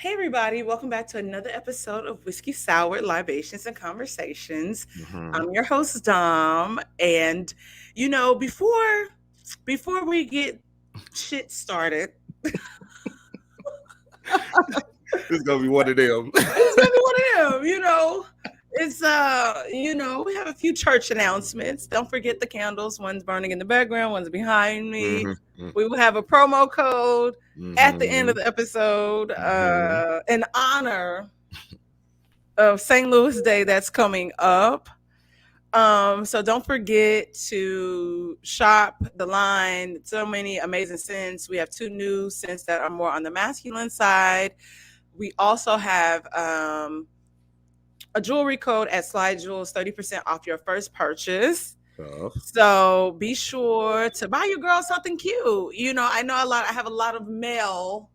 Hey, everybody, welcome back to another episode of Whiskey Sour Libations and Conversations. Hmm. I'm your host, Dom. And, before we get shit started, This is gonna be one of them. it's gonna be one of them, we have a few church announcements. Don't forget the candles. One's burning in the background, one's behind me. Hmm. We will have a promo code at the end Hmm. of the episode Hmm. in honor of St. Louis Day that's coming up. So don't forget to shop the line. So many amazing scents. We have two new scents that are more on the masculine side. We also have a jewelry code at Slide Jewels, 30% off your first purchase. Tough. So be sure to buy your girl something cute. I know I have a lot of male,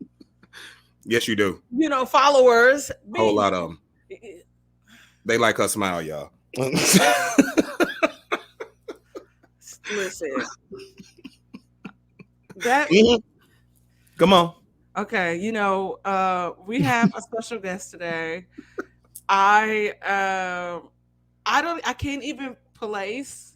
Yes, you do. followers. Whole lot of them. They like her smile, y'all. Listen, that Mhm. Come on. okay. We have a special guest today. I can't even place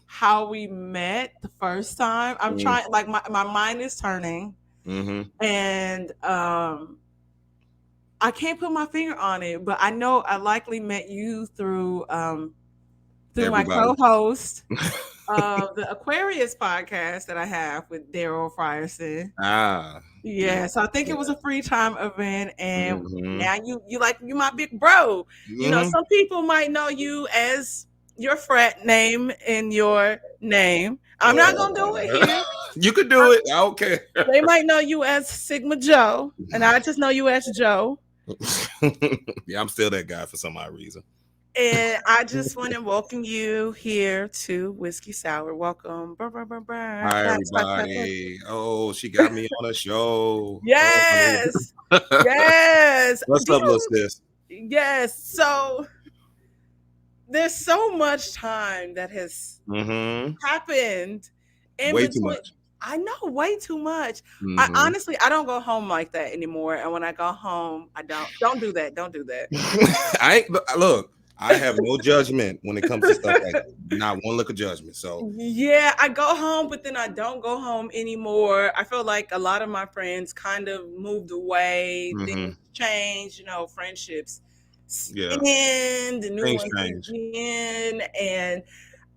how we met the first time. I'm trying, like my mind is turning, Mm-hmm. and I can't put my finger on it, but I know I likely met you through my Everybody. co-host of the Aquarius podcast that I have with Daryl Frierson. Ah. Yeah, so I think it was a free time event, and Mm-hmm. now you my big bro. Mm-hmm. Some people might know you as your frat name in your name. I'm not gonna do it here. You could do it. I don't care. They might know you as Sigma Joe, and I just know you as Joe. Yeah, I'm still that guy for some odd reason. And I just want to welcome you here to Whiskey Sour. Welcome. Brr, brr, brr, brr. Hi, Clap, clap, clap, clap. everybody. Oh, she got me on a show. Yes. Oh. Yes. What's up, little sis? Yes. So there's so much time that has Mm-hmm. happened in Way between. too much. I know, way too much. I Mhm. honestly, I don't go home like that anymore. And when I go home, I don't do that. Don't do that. Look. I have no judgment when it comes to stuff like that. Not one look of judgment. So Yeah, I go home, but then I don't go home anymore. I feel like a lot of my friends kind of moved away. Mhm. Things changed, friendships Yeah. end, the new Things ones change. begin, and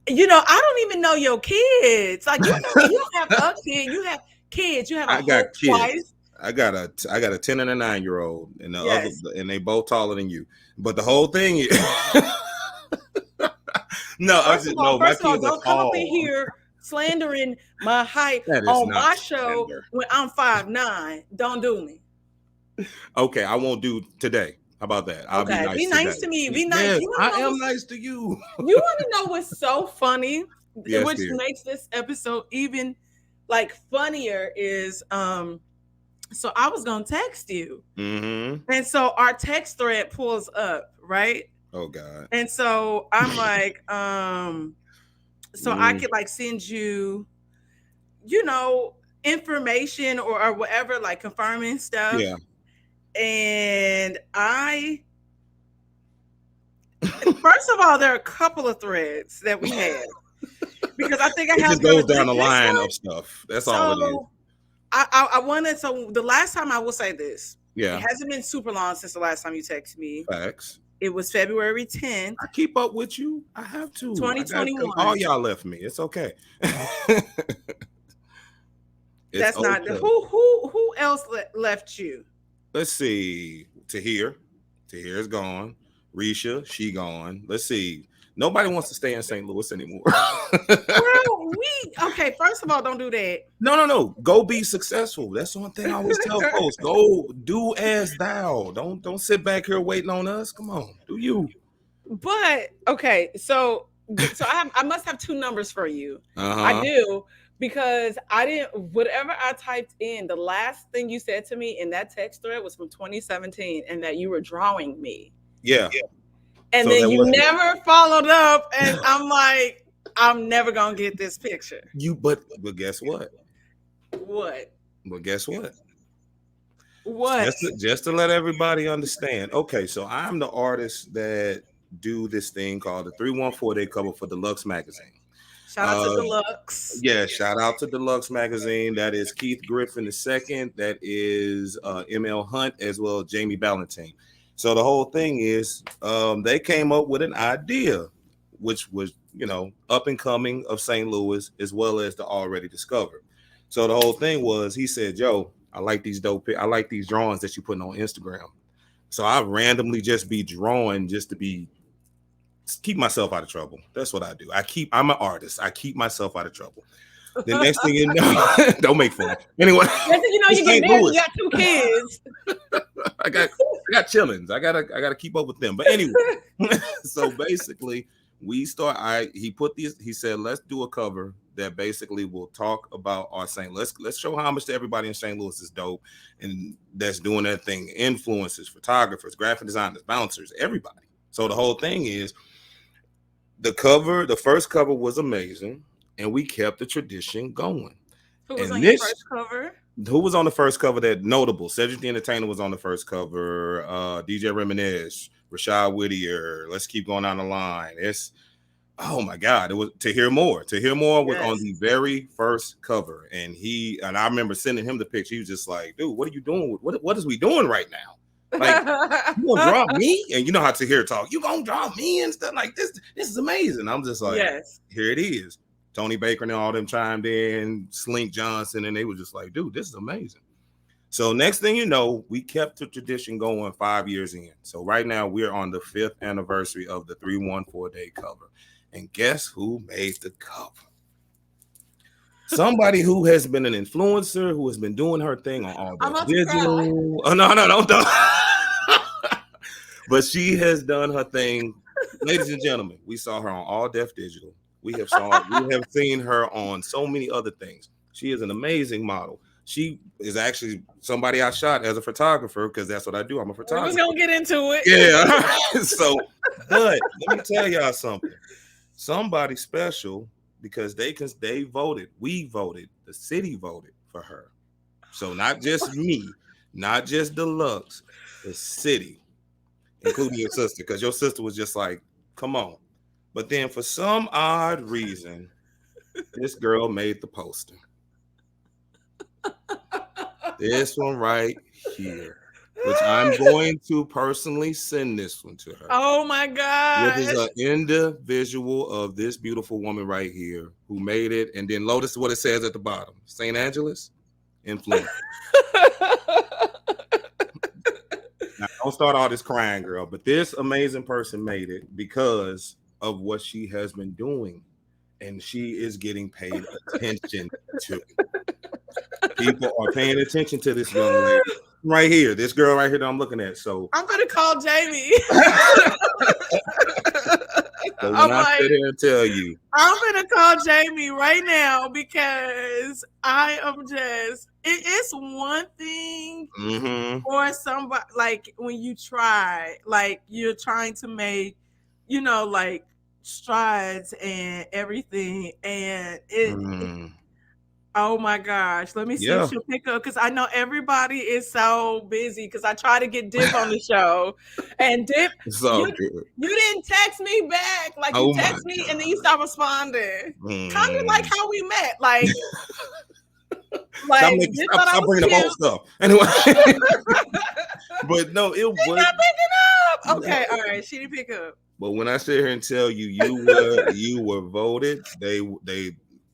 I don't even know your kids. Like you don't have a kid, you have kids. You have a I got whole kids. twice. I got a 10 and a 9-year-old, and the other, Yes. and they both taller than you. But the whole thing is no, First of all, my kids are don't come up in tall. here slandering my height That is on not my show slander. when I'm 5'9". Don't do me. Okay, I won't do today. How about that? I'll Okay, be nice to today. me. Be nice. Yes, You wanna I know am nice to you. You want to know what's so funny, Yes, which dear. makes this episode even like funnier is so I was gonna text you, Mm-hmm. and so our text thread pulls up, right? Oh God. And so I'm like, so I could like send you, information or whatever, like confirming stuff. Yeah. And first of all, there are a couple of threads that we had because I think I It have just goes this down the line one. of stuff. That's all it is. So I wanted, so the last time, I will say this. Yeah. It hasn't been super long since the last time you texted me. Facts. It was February 10th. I keep up with you. I have to. 2021. All y'all left me. It's okay. That's not the who else left you? Let's see. Tahir is gone. Risha, she gone. Let's see. Nobody wants to stay in St. Louis anymore. Well, okay. First of all, don't do that. No. Go be successful. That's the one thing I always tell folks. Go do as thou. Don't sit back here waiting on us. Come on, do you? But okay, so I must have two numbers for you. Uh-huh. I do, because I didn't, whatever I typed in, the last thing you said to me in that text thread was from 2017, and that you were drawing me. Yeah. And then you never followed up, and I'm like, I'm never gonna get this picture. But guess what? What? But guess what? What? Just to let everybody understand. Okay, so I'm the artist that do this thing called the 314 Day Cover for Deluxe Magazine. Shout out to Uh, Deluxe. yeah, shout out to Deluxe Magazine. That is Keith Griffin II. That is ML Hunt as well as Jamie Ballantine. So the whole thing is they came up with an idea, which was, up and coming of St. Louis as well as the already discovered. So the whole thing was he said, Joe, I like these I like these drawings that you're putting on Instagram. So I randomly just be drawing just to keep myself out of trouble. That's what I do. I'm an artist. I keep myself out of trouble. The next thing you know, don't make fun. Anyway, You get married, you got 2 kids. I got chillins. I gotta keep up with them. But anyway, so basically, he said, let's do a cover that basically will talk about our St. Louis. Let's show homage to everybody in St. Louis is dope and that's doing that thing. Influencers, photographers, graphic designers, bouncers, everybody. So the whole thing is the first cover was amazing, and we kept the tradition going. Who was on your first cover? Who was on the first cover that notable? Cedric the Entertainer was on the first cover. DJ Reminisce, Rashad Whittier. Let's keep going down the line. Oh my God! It was To Hear More. To Hear More was on the very first cover, and I remember sending him the picture. He was just like, "Dude, what are you doing? What is we doing right now? Like, you gonna draw me?" And you know how To Hear talk. You gonna draw me and stuff like this? This is amazing. I'm just like, yes. Here it is. Tony Baker and all them chimed in, Slink Johnson, and they were just like, dude, this is amazing. So next thing you know, we kept the tradition going 5 years in. So right now we're on the 5th anniversary of the 314 Day Cover. And guess who made the cover? Somebody who has been an influencer, who has been doing her thing on all the digital. Oh, no, don't. But she has done her thing. Ladies and gentlemen, we saw her on All Def Digital. We have seen her on so many other things. She is an amazing model. She is actually somebody I shot as a photographer because that's what I do. I'm a photographer. We're gonna get into it. Yeah. So, but let me tell y'all something. Somebody special because they voted. We voted. The city voted for her. So not just me, not just Deluxe, the city, including your sister, because your sister was just like, come on. But then for some odd reason, this girl made the poster. This one right here, which I'm going to personally send this one to her. Oh my God. It is an individual of this beautiful woman right here who made it. And then notice what it says at the bottom. St. Angeles, influence. Now, don't start all this crying, girl. But this amazing person made it because of what she has been doing, and she is getting paid attention to. People are paying attention to this young lady right here, this girl right here that I'm looking at. So I'm gonna call Jamie. So when I sit here and tell you, I'm gonna call Jamie right now because I am just. It's one thing for somebody like when you try, like you're trying to make, like strides and everything, and it. Oh my gosh, let me see if she'll pick up because I know everybody is so busy because I try to get Dip on the show. And Dip, you didn't text me back. Like you text me and then you stop responding. Kind of like how we met. Like stop bringing up old stuff. Anyway. But no, it was not picking up. Okay, all right, she didn't pick up. But when I sit here and tell you you were voted,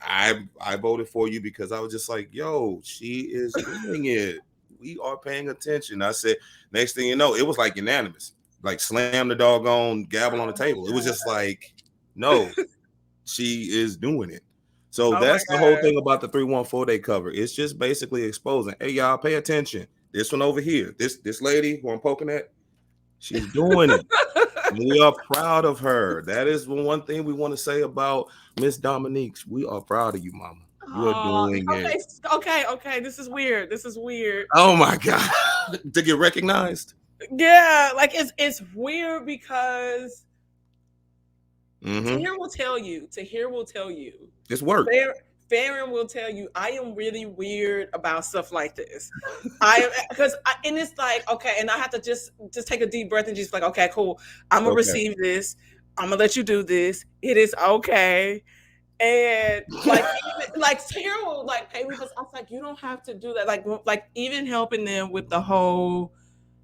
I voted for you because I was just like, yo, she is doing it. We are paying attention. I said, next thing you know, it was like unanimous. Like slam the doggone gavel on the table. It was just like, no, she is doing it. So that's the whole thing about the 314 Day Cover. It's just basically exposing, hey, y'all, pay attention. This one over here, this lady who I'm poking at, she's doing it. We are proud of her. That is one thing we want to say about Miss Dominique. We are proud of you, Mama. You are doing it. Okay. This is weird. Oh my God. To get recognized? Yeah, like it's weird because To Hear will tell you. It's work. Farron will tell you I am really weird about stuff like this. And it's like, okay, and I have to just take a deep breath and just like, okay, cool. I'm gonna Okay. receive this. I'm gonna let you do this. It is okay. And like Tara will like pay me because I was like, you don't have to do that. Like even helping them with the whole,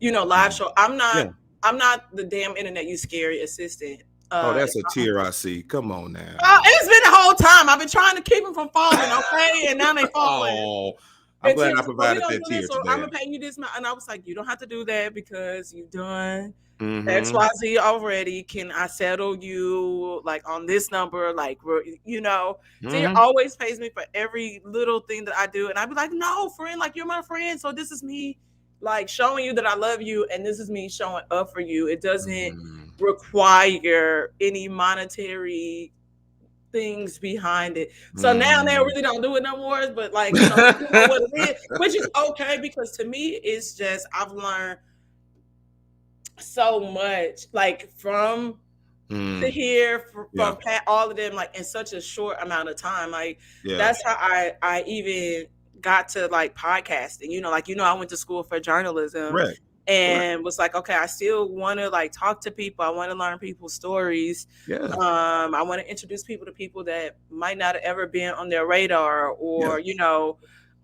live show. I'm Yeah. not the damn internet you scary assistant. Oh, that's a tear I see. Come on now. It's been the whole time. I've been trying to keep them from falling, okay? And now they falling. Oh, I'm glad I provided that tear so today. I'm gonna pay you this amount. And I was like, you don't have to do that because you've done Mhm. XYZ already. Can I settle you like on this number? Like, Tia always pays me for every little thing that I do. And I'd be like, no, friend, like you're my friend. So this is me like showing you that I love you. And this is me showing up for you. It doesn't require any monetary things behind it. So now they really don't do it no more. But like, what it is, which is okay because to me, it's just I've learned so much like from to hear from Pat, all of them like in such a short amount of time. Like that's how I even got to like podcasting. I went to school for journalism. Right. And was like, okay, I still want to like talk to people. I want to learn people's stories. Yeah. I want to introduce people to people that might not have ever been on their radar, or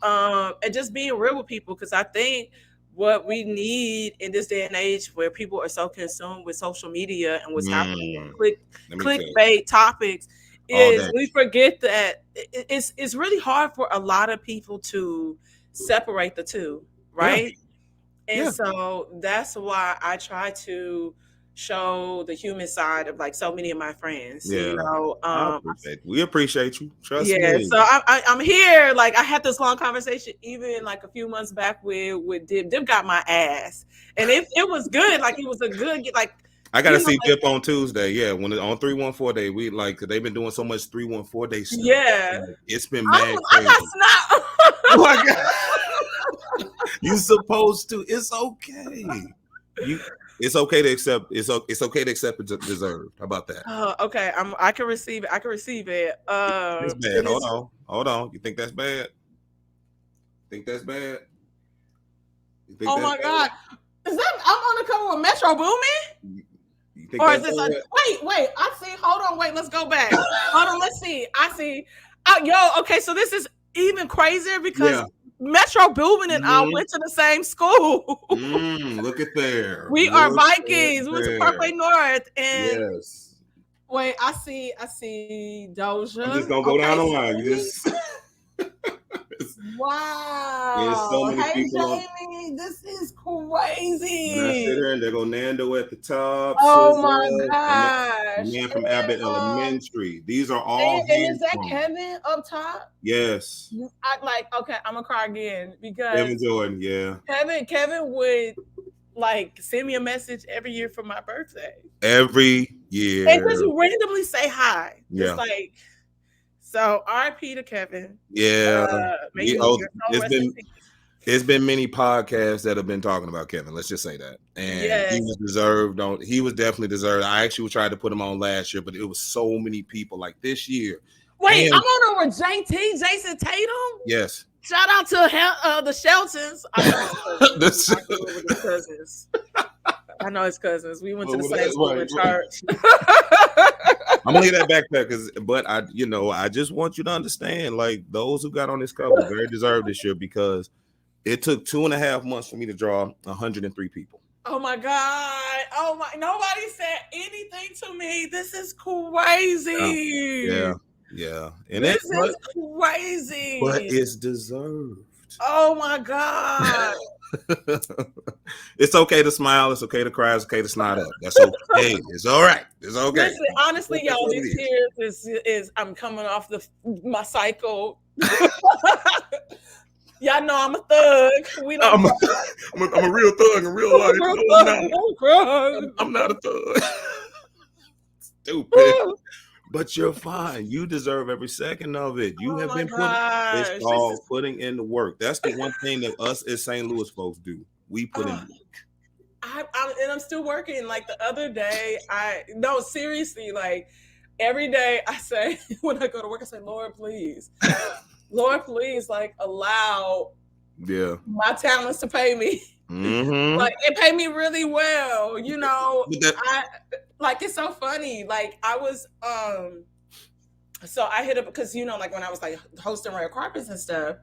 and just being real with people. Because I think what we need in this day and age, where people are so consumed with social media and what's happening, clickbait topics, is we forget that it's really hard for a lot of people to separate the two, right? Yeah. And so that's why I try to show the human side of like so many of my friends. Yeah. We appreciate you. Trust me. So I'm here. Like I had this long conversation even like a few months back with Dib. Dib got my ass, and it was good. Like it was a good like. I gotta see Dip on Tuesday. Yeah, when on 314 day, we like they've been doing so much 314 day stuff. Yeah, like, it's been mad I got snot. Oh my God. You supposed to. It's okay. It's okay to accept. It's okay to accept it deserved. How about that? Okay. I can receive it. It's bad. Hold on. You think that's bad? Oh my God. Is that I'm on the cover of Metro Boomin? You think or is this wait, I see. Hold on, wait, let's go back. Hold on, let's see. I see. Okay, so this is even crazier because Metro Boomin and I went to the same school. Look at there. We are Vikings. We went to Parkway North. And yes. Wait, I see Doja. I'm just gonna go down the line. You just wow. So many people Jamie, this is crazy. And I sit here and they go Nando at the top. Oh my gosh. Man from Abbott Elementary. These are all. And is that Kevin up top? Yes. Okay, I'm gonna cry again because Kevin Jordan, yeah. Kevin would like send me a message every year for my birthday. Every year. And just randomly say hi. Yeah. It's like, so RIP to Kevin. Yeah. It's been many podcasts that have been talking about Kevin. Let's just say that. And he was deserved. He was definitely deserved. I actually tried to put him on last year, but it was so many people like this year. Wait, I'm on with Jason Tatum? Yes. Shout out to the Sheltons. I know his cousins. We went to the same school in church. I'm gonna leave that back there but I just want you to understand, like those who got on this cover very deserved this year because it took 2.5 months for me to draw 103 people. Oh my God! Oh my! Nobody said anything to me. This is crazy. Yeah. And this is crazy. But it's deserved. Oh my God. It's okay to smile. It's okay to cry. It's okay to snot up. That's okay. It's all right. It's okay. Listen, honestly, y'all, these tears is I'm coming off my cycle. Y'all know I'm a thug. I'm a real thug in real life. I'm not a thug. Stupid. But you're fine. You deserve every second of it. You have been putting in the work. That's the one thing that us as St. Louis folks do. We put in work. I'm still working. Like the other day, seriously, like every day I say when I go to work, I say, Lord, please, like allow Yeah. my talents to pay me. Mm-hmm. Like it paid me really well, you know. But that, I like it's so funny. Like I was so I hit up because you know, like when I was like hosting red carpets and stuff,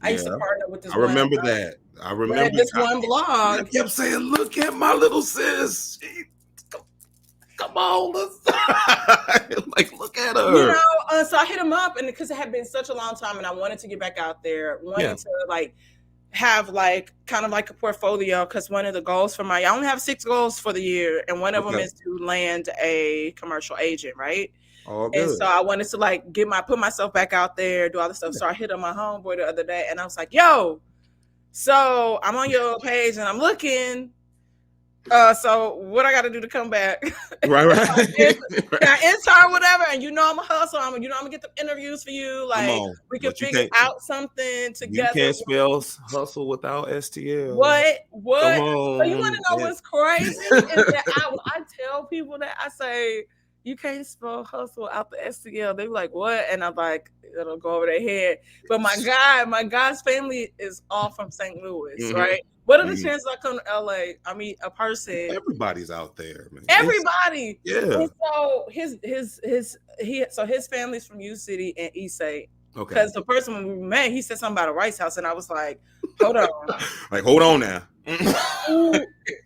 I used to yeah, partner with this I one remember that. I remember. this one I blog. kept saying, "Look at my little sis. Come on, like look at her." You know, so I hit him up, and because it had been such a long time, and I wanted to get back out there, wanted to like have like kind of like a portfolio. Because one of the goals for I only have 6 goals for the year, and one of them is to land a commercial agent, right? All And good. so I wanted to like put myself back out there, do all this stuff. So I hit on my homeboy the other day, and I was like, "Yo, so I'm on your page, and I'm looking." So what I got to do to come back? Right. Can I intern, whatever? And you know I'm a hustle. I'm gonna get the interviews for you. Like we can figure out something together. You can't spell hustle without STL. What? Come on. So you want to know what's crazy? Is that I tell people that I say you can't spell hustle without the STL. They be like, what? And I'm like, it'll go over their head. But my guy's family is all from St. Louis, right? What are the chances I come to LA? I meet a person. Everybody's out there, man. Everybody. Yeah. And so his family's from U City and East St. Okay. Because the person when we met, he said something about a Rice House, and I was like, hold on. Like, hold on now.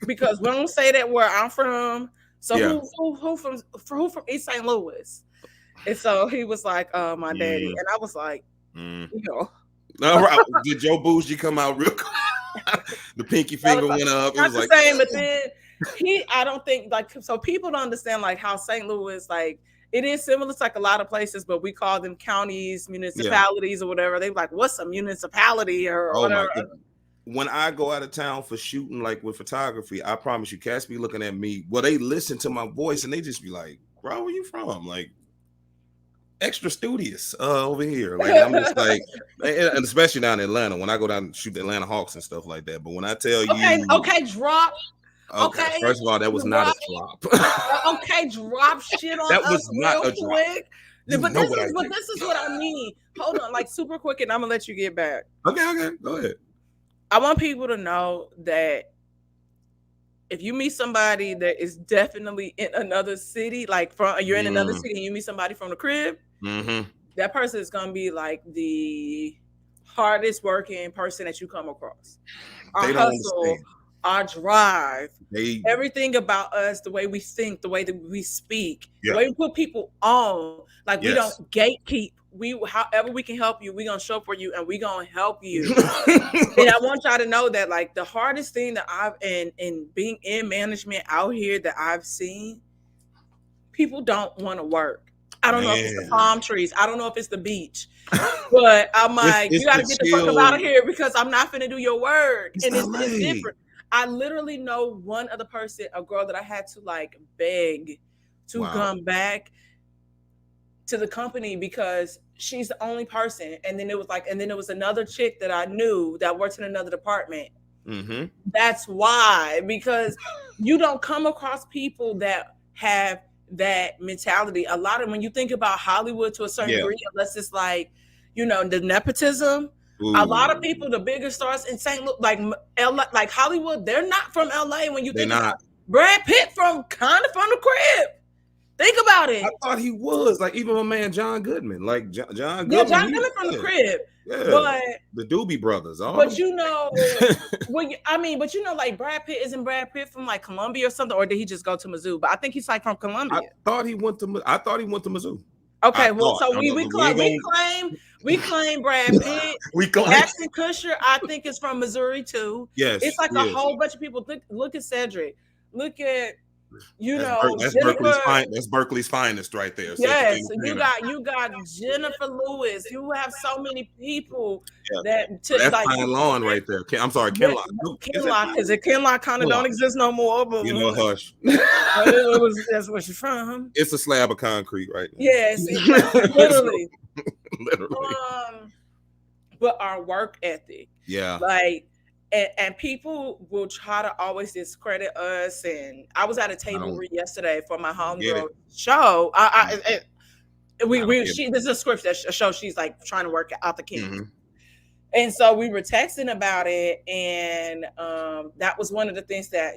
Because we don't say that where I'm from. So who from East St. Louis? And so he was like, my daddy. And I was like, you know. All right. Did Joe Bougie come out real quick? The pinky finger went up. It was the like same, but then I don't think like so people don't understand like how St. Louis like it is similar to like a lot of places, but we call them counties, municipalities, or whatever. They like, what's a municipality or whatever. When I go out of town for shooting, like with photography, I promise you, cats be looking at me. Well, they listen to my voice and they just be like, "Bro, where you from?" Like extra studious over here. Like I'm just like, and especially down in Atlanta when I go down and shoot the Atlanta Hawks and stuff like that. But when I tell you, drop. Okay, first of all, that was not a drop. Drop shit on that us was not a quick. Drop. But this is what I mean. Hold on, like super quick, and I'm gonna let you get back. Okay, go ahead. I want people to know that if you meet somebody that is definitely in another city, like you're in another city and you meet somebody from the crib, that person is gonna be like the hardest working person that you come across. Our hustle, our drive, everything about us, the way we think, the way that we speak, the way we put people on, like we don't gatekeep. However we can help you, we're gonna show up for you and we're gonna help you. And I want y'all to know that like the hardest thing that I've in being in management out here that I've seen, people don't want to work. I don't know if it's the palm trees. I don't know if it's the beach. But I'm like, you gotta get the fuck out of here because I'm not finna do your work. And it's different. I literally know one other person, a girl that I had to like beg to come back to the company because she's the only person. And then it was another chick that I knew that works in another department. That's why, because you don't come across people that have that mentality. A lot of when you think about Hollywood to a certain degree, unless it's like, you know, the nepotism. A lot of people, the bigger stars in St. Louis, like LA, like Hollywood, they're not from LA. When you think about Brad Pitt from the crib. Think about it. I thought he was like even my man John Goodman, like John Goodman. Yeah, John Goodman from the crib. Yeah, but the Doobie Brothers. But you know, like Brad Pitt, isn't Brad Pitt from like Columbia or something, or did he just go to Mizzou? But I think he's like from Columbia. I thought he went to Mizzou. Okay, we claim Brad Pitt. Ashton Kutcher, I think, is from Missouri too. Yes, it's like a whole bunch of people. Look at Cedric. Look at that's Berkeley's finest right there. Yes, you got Jennifer Lewis. You have so many people that's Fine Lawn right there. I'm sorry, Kenlock. Kenlock, because Kenlock kind of don't exist no more. But hush. That's where she's from. It's a slab of concrete right now. Yes, literally. But our work ethic, like and people will try to always discredit us. And I was at a I table don't read yesterday for my get homegirl it. show. I don't We get it. she this is a script that shows she's like trying to work out the kinks. Hmm. And so we were texting about it, and that was one of the things that,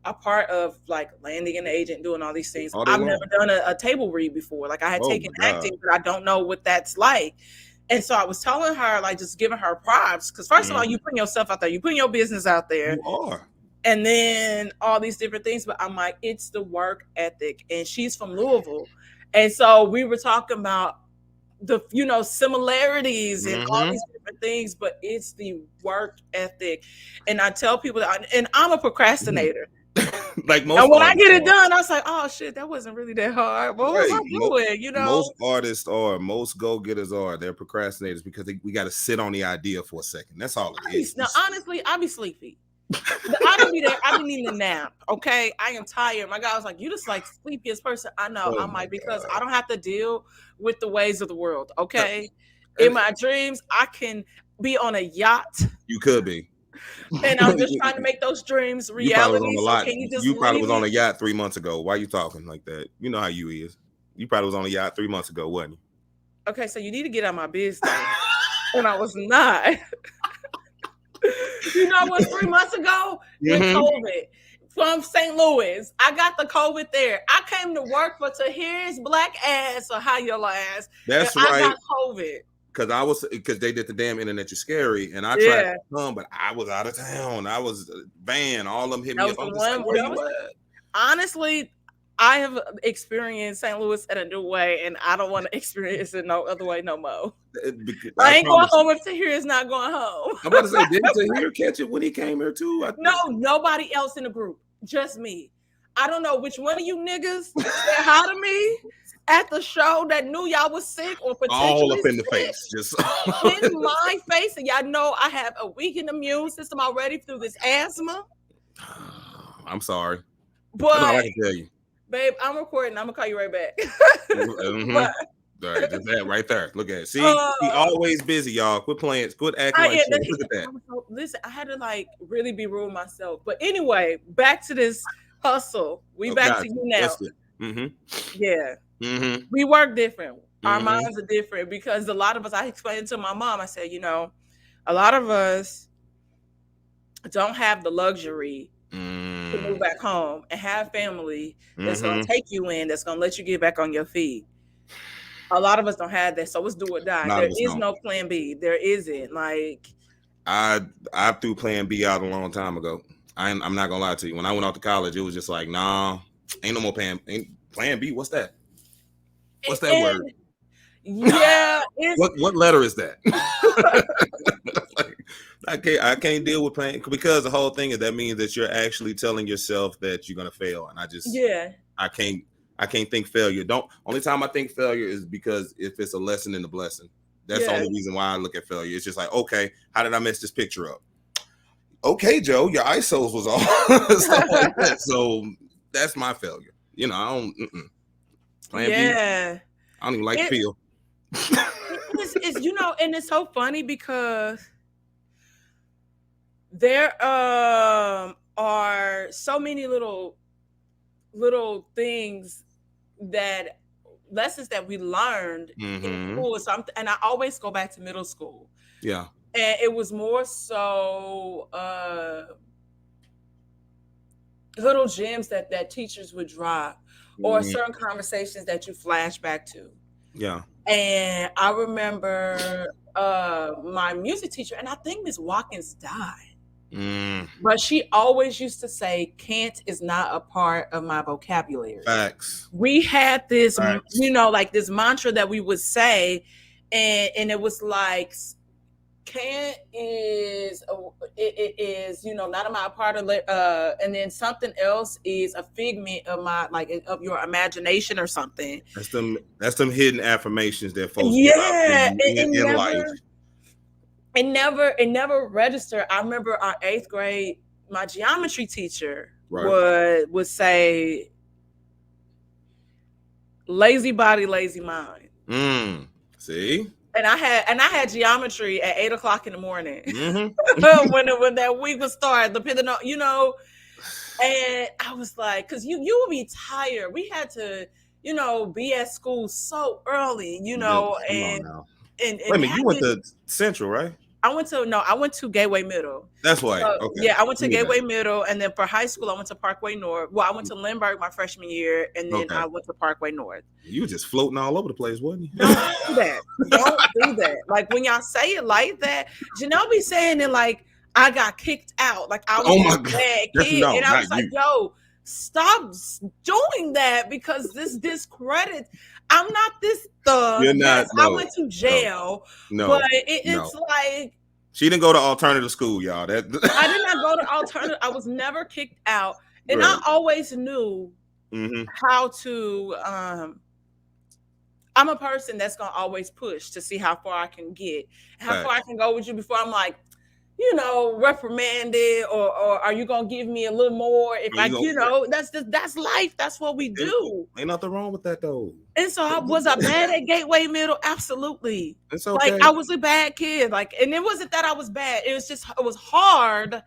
a part of like landing an agent, doing all these things. All day I've long. never done a table read before. Like I had Oh taken my God. acting, but I don't know what that's like. And so I was telling her, like, just giving her props, because first of all, you putting yourself out there, you putting your business out there, You are. and then all these different things. But I'm like, it's the work ethic, and she's from Louisville, and so we were talking about the similarities and all these different things, but it's the work ethic. And I tell people that, and I'm a procrastinator. Like most And when I artists get it are. done, I was like, oh shit, that wasn't really that hard. What was Right. I doing? Most artists are, most go-getters are, they're procrastinators because we got to sit on the idea for a second. That's all it is. Now, honestly, I be sleepy. I don't be there. I be needing a nap. Okay, I am tired. My guy was like, "You just like sleepiest person I know." Oh I'm my like, because God. I don't have to deal with the ways of the world. Okay, in my dreams, I can be on a yacht, You could be. and I'm just trying to make those dreams You probably was reality. on a So lot. can you just You probably leave was on a me? yacht 3 months ago. Why you talking like that? You know how you is. You probably was on a yacht 3 months ago, wasn't you? Okay, so you need to get out of my business. And I was not. You know what? 3 months ago, when COVID from St. Louis, I got the COVID there. I came to work for Tahir's black ass or how your ass. That's I right. got COVID. Because they did the damn internet you scary, and I tried to come, but I was out of town. I was banned. All of them hit me up. I'm just like, where you at? Honestly, I have experienced St. Louis in a new way, and I don't want to experience it no other way no more. I ain't going home if Tahir is not going home. I'm about to say, didn't Tahir catch it when he came here too? No, nobody else in the group, just me. I don't know which one of you niggas said hi to me at the show that knew y'all was sick or potentially all up in the sick. face, just in my face. And y'all know I have a weakened immune system already through this asthma. I'm sorry, but that's all I can tell you, babe. I'm recording. I'm gonna call you right back. All right, that's that right there. Look at it. See, he always busy, y'all. Quit playing. Quit acting like shit. Look at that. Listen, I had to like really be rude myself. But anyway, back to this hustle. We back to you now. Yeah. We work different. Our minds are different because a lot of us, I explained to my mom, I said, a lot of us don't have the luxury to move back home and have family that's going to take you in, that's going to let you get back on your feet. A lot of us don't have that, so it's do or die. There is no plan B. There isn't. Like I threw plan B out a long time ago. I'm not gonna lie to you. When I went off to college, it was just like, nah, ain't no more plan B. What's that? What's that word? Yeah. What letter is that? I can't deal with plan, because the whole thing is that means that you're actually telling yourself that you're gonna fail, and I can't think failure. Only time I think failure is because if it's a lesson in the blessing. That's the only reason why I look at failure. It's just like, okay, how did I mess this picture up? Okay, Joe, your ISOs was off. Stuff like that. So that's my failure. I don't. Plan B, I don't even like to feel. It's and it's so funny because there are so many little things, that lessons that we learned in school. And I always go back to middle school. Yeah. And it was more so little gems that teachers would drop, or certain conversations that you flash back to. Yeah. And I remember my music teacher, and I think Miss Watkins died. But she always used to say, can't is not a part of my vocabulary. Facts. We had this, like this mantra that we would say, and it was like, can't is it is not a part of and then something else is a figment of my of your imagination or something. That's them hidden affirmations that folks in life. It never registered. I remember our 8th grade, my geometry teacher would say, lazy body, lazy mind. See? And I had geometry at 8 o'clock in the morning Mm-hmm. when that week would start, depending on And I was like, because you would be tired. We had to, be at school so early, Come on now. Wait a and minute, you went having to Central, right? I went to Gateway Middle. That's why. So Okay. yeah, I went I to knew that. Gateway Middle, and then for high school, I went to Parkway North. Well, I went to Lindbergh my freshman year, and then Okay. I went to Parkway North. You were just floating all over the place, wasn't you? Don't do that. Don't do that. Like when y'all say it like that, Janelle be saying it like I got kicked out, like I was Oh a my God. bad That's kid, no, and I not was like, you. yo, stop doing that because this discredits. I'm not this thug. You're not. Yes, I No. went to jail, No. but No. it's like She didn't go to alternative school, y'all. I did not go to alternative. I was never kicked out, and Right. I always knew Mm-hmm. how to. I'm a person that's gonna always push to see how far I can get, how far I can go with you before I'm like, reprimanded, or are you gonna give me a little more if that's life. That's what we do. Ain't nothing wrong with that though. And so was I bad at Gateway Middle? Absolutely. It's okay. Like I was a bad kid. Like, and it wasn't that I was bad. It was hard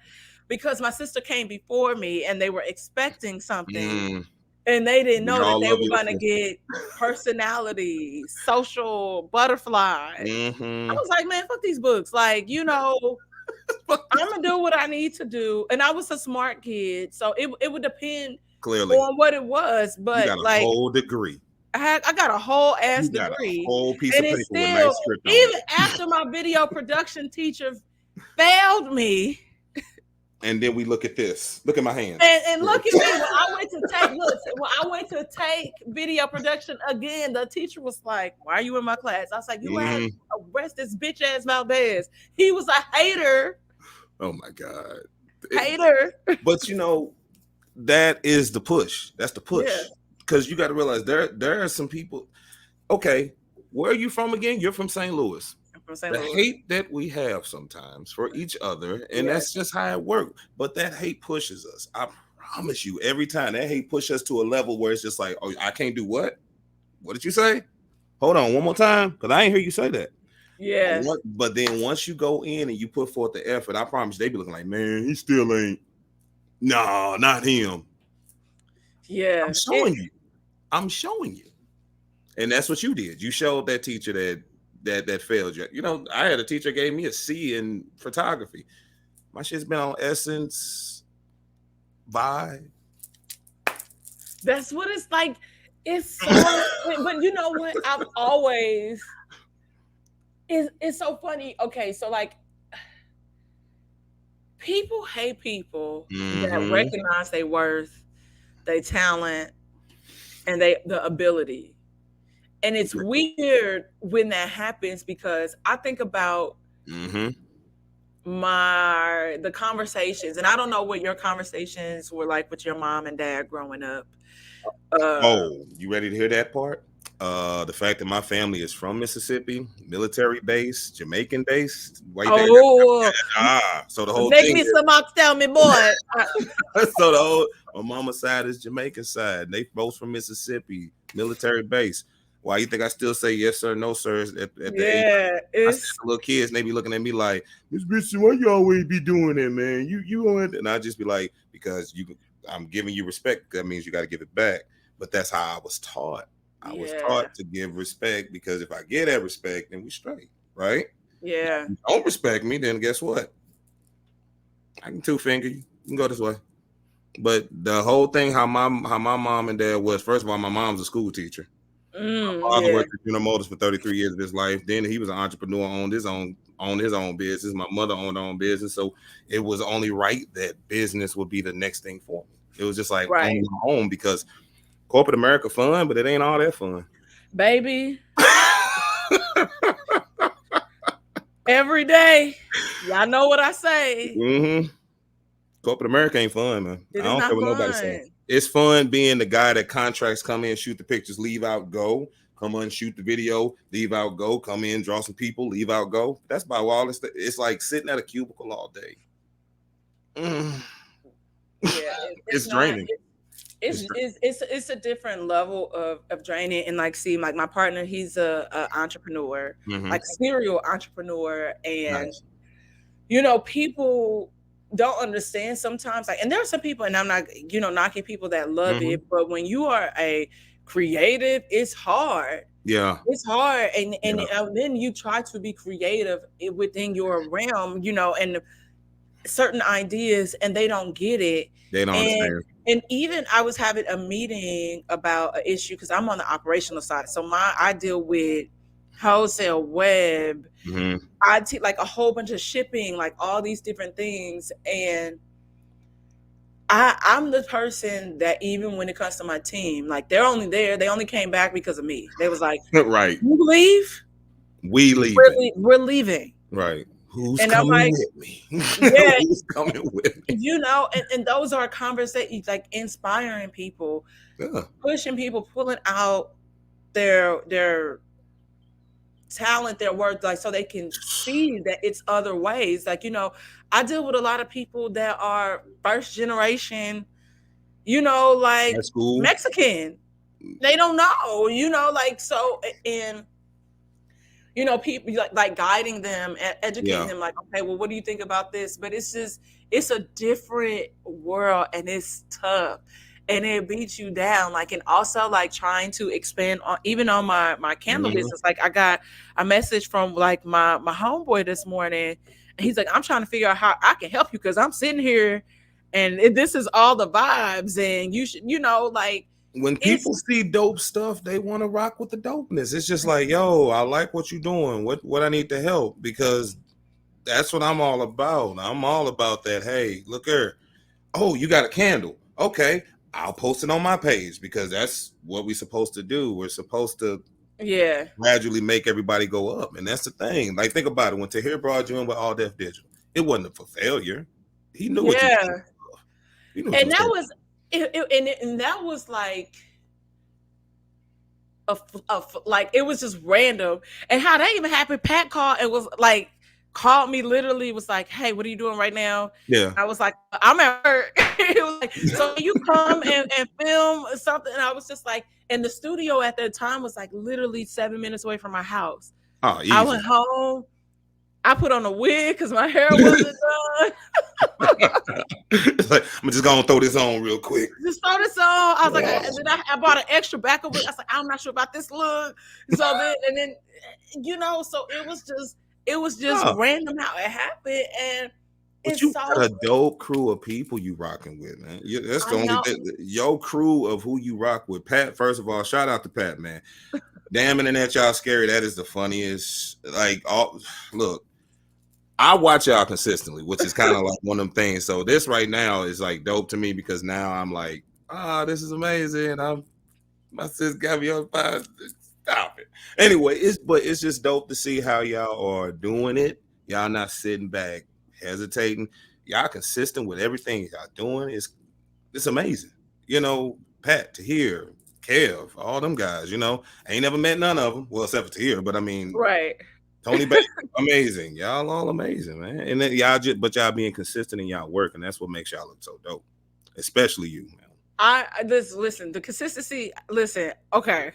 because my sister came before me and they were expecting something. And they didn't know that they were going to get personality, social butterfly. I was like, man, fuck these books. Like, I'm going to do what I need to do. And I was a smart kid. So it would depend clearly on what it was. But you got a whole degree. I got a whole ass you got degree. A whole piece and of paper still, with nice script on even it. after my video production teacher failed me. And then we look at this. Look at my hands. And look at me. When I went to take video production again, the teacher was like, "Why are you in my class?" I was like, "You have to arrest this bitch ass Valdez. He was a hater." Oh my God. Hater. But that is the push. That's the push. Because you got to realize there are some people. Okay, where are you from again? You're from St. Louis. The hate that we have sometimes for each other, and that's just how it works. But that hate pushes us. I promise you, every time that hate pushes us to a level where it's just like, oh, I can't do what? What did you say? Hold on, one more time, because I ain't hear you say that. Yeah. But then once you go in and you put forth the effort, I promise they be looking like, man, he still ain't. No, not him. Yeah. I'm showing you. And that's what you did. You showed that teacher that failed you. I had a teacher gave me a C in photography. My shit's been on Essence, Vibe. That's what it's like. It's so, but you know what? I've always. It's so funny. Okay, so like, people hate people that recognize their worth, their talent, and the ability. And it's weird when that happens because I think about the conversations, and I don't know what your conversations were like with your mom and dad growing up. You ready to hear that part? The fact that my family is from Mississippi, military base, Jamaican based. So the whole make me some oxtail, me boy. So my mama's side is Jamaican side. They both from Mississippi, military base. Why you think I still say yes sir, no sir at the age? I see little kids, and they be looking at me like, Miss Bishop, why you always be doing that, man? You on it, and I just be like, because I'm giving you respect. That means you got to give it back. But that's how I was taught. I was taught to give respect because if I get that respect, then we straight, right? Yeah. If you don't respect me, then guess what? I can two finger you. You can go this way. But the whole thing, how my mom and dad was. First of all, my mom's a school teacher. My father worked at General Motors for 33 years of his life. Then he was an entrepreneur, owned his own business. My mother owned her own business. So it was only right that business would be the next thing for me. It was just like owning my own because corporate America fun, but it ain't all that fun. Baby. Every day. Y'all know what I say. Corporate America ain't fun, man. I don't care what nobody says. It's fun being the guy that contracts come in, shoot the pictures, leave out, go. Come on, shoot the video, leave out, go. Come in, draw some people, leave out, go. That's about all it's like sitting at a cubicle all day. Yeah, it's draining. It's a different level of draining. And like, see, like my partner, he's a entrepreneur, Mm-hmm. like serial entrepreneur. And Nice. people don't understand sometimes, like, and there are some people, and I'm not knocking people that love Mm-hmm. it, but when you are a creative, it's hard. Yeah. It's hard. And Yeah. then you try to be creative within your realm, and certain ideas, and they don't get it. They don't and understand. and even I was having a meeting about an issue, because I'm on the operational side, so I deal with wholesale, web, Mm-hmm. IT, like a whole bunch of shipping, like all these different things. And I'm the person that, even when it comes to my team, like they only came back because of me. They was like, Right. you leave, We leaving. we're leaving. Right. Who's And I'm coming like, with me? yeah, Who's coming with me? and those are conversations, like inspiring people, Yeah. pushing people, pulling out their talent, their work, like so they can see that it's other ways. Like, I deal with a lot of people that are first generation, like At school. Mexican. They don't know, like, so. And people, like guiding them and educating Yeah. them, like, okay, well, what do you think about this? But it's a different world, and it's tough, and it beats you down. Like, and also like trying to expand on, even on my candle Mm-hmm. business. Like, I got a message from like my homeboy this morning, and he's like, I'm trying to figure out how I can help you, because I'm sitting here and this is all the vibes, and you should, like, When it's people see dope stuff, they want to rock with the dopeness. It's just like, yo, I like what you're doing. What I need to help, because that's what I'm all about. I'm all about that. Hey, look here. Oh, you got a candle. Okay. I'll post it on my page, because that's what we're supposed to do. We're supposed to yeah. gradually make everybody go up. And that's the thing. Like, think about it. When Tahir brought you in with All Def Digital, it wasn't for failure. He knew what you was Yeah. capable of. He knew what you And was that capable was and that was like like, it was just random. And how that even happened, Pat called and was like, called me, literally was like, hey, what are you doing right now? Yeah. I was like, I'm at work. It was like, so you come and film something. And I was just like, and the studio at that time was like literally 7 minutes away from my house. Oh, I easy. went home. I put on a wig because my hair wasn't done. It's like, I'm just gonna throw this on real quick. Just throw this on. I was like, and then I bought an extra backup wig. I was like, I'm not sure about this look. So then, so it was just Yeah. random how it happened. And But it's you so got a dope crew of people you rocking with, man. That's the I only know. thing. Your crew of who you rock with. Pat, first of all, shout out to Pat, man. Damn internet, y'all scary. That is the funniest. Like, look, I watch y'all consistently, which is kind of like one of them things. So this right now is like dope to me, because now I'm like, this is amazing. My sis got me on fire. Stop it. Anyway, it's just dope to see how y'all are doing it. Y'all not sitting back, hesitating. Y'all consistent with everything y'all doing. It's amazing. Pat, Tahir, Kev, all them guys. I ain't never met none of them. Well, except for Tahir, but I mean, Right. Tony Baker, amazing. Y'all all amazing, man. And then y'all being consistent in y'all work, and that's what makes y'all look so dope. Especially you, man. Listen, the consistency. Listen, okay.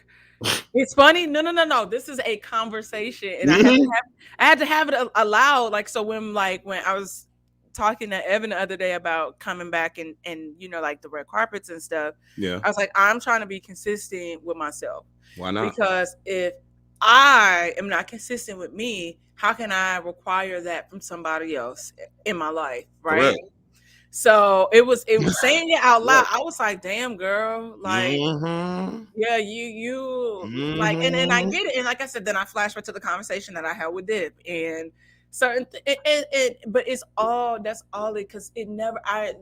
It's funny. No. This is a conversation, and I had to have it aloud. Like, so when I was talking to Evan the other day about coming back and like the red carpets and stuff. Yeah. I was like, I'm trying to be consistent with myself. Why not? Because if I am not consistent with me, how can I require that from somebody else in my life, right? Correct. So it was saying it out loud. I was like, damn, girl, like, yeah, you like, and I get it. And like I said, then I flashed back to the conversation that I had with Dip and certain, but that's all it, because it never, I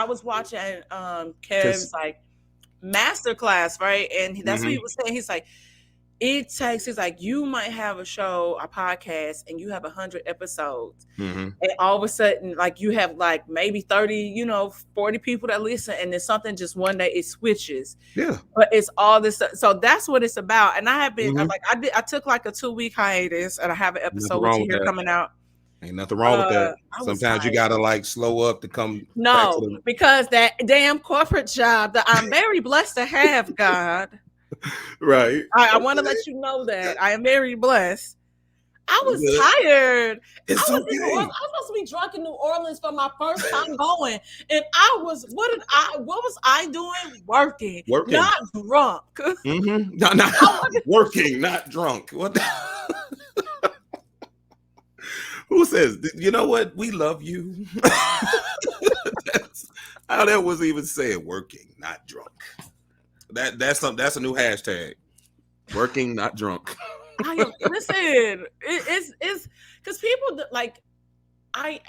was watching Kev's like masterclass, right? And that's what he was saying. He's like, he's like, you might have a show, a podcast, and you have 100 episodes. And all of a sudden, like, you have like maybe 30, 40 people that listen, and then something just one day it switches. Yeah. But it's all this. So that's what it's about. And I have been, I took like a 2-week hiatus, and I have an episode with Tahir coming out. Ain't nothing wrong with that. I was Sometimes you tired. gotta like slow up to come back to No, the because that damn corporate job that I'm very blessed to have, God. right. I want to let you know that I am very blessed. I was Good. tired. It's I was in New Orleans. okay. I was supposed to be drunk in New Orleans for my first time going, and what was I doing? Working, Working. not drunk. Mm-hmm. Not working, not drunk. What? Who says? You know what? We love you. That's how that was even said. Working, not drunk. That's a new hashtag. Working, not drunk. Listen. It's because people like I.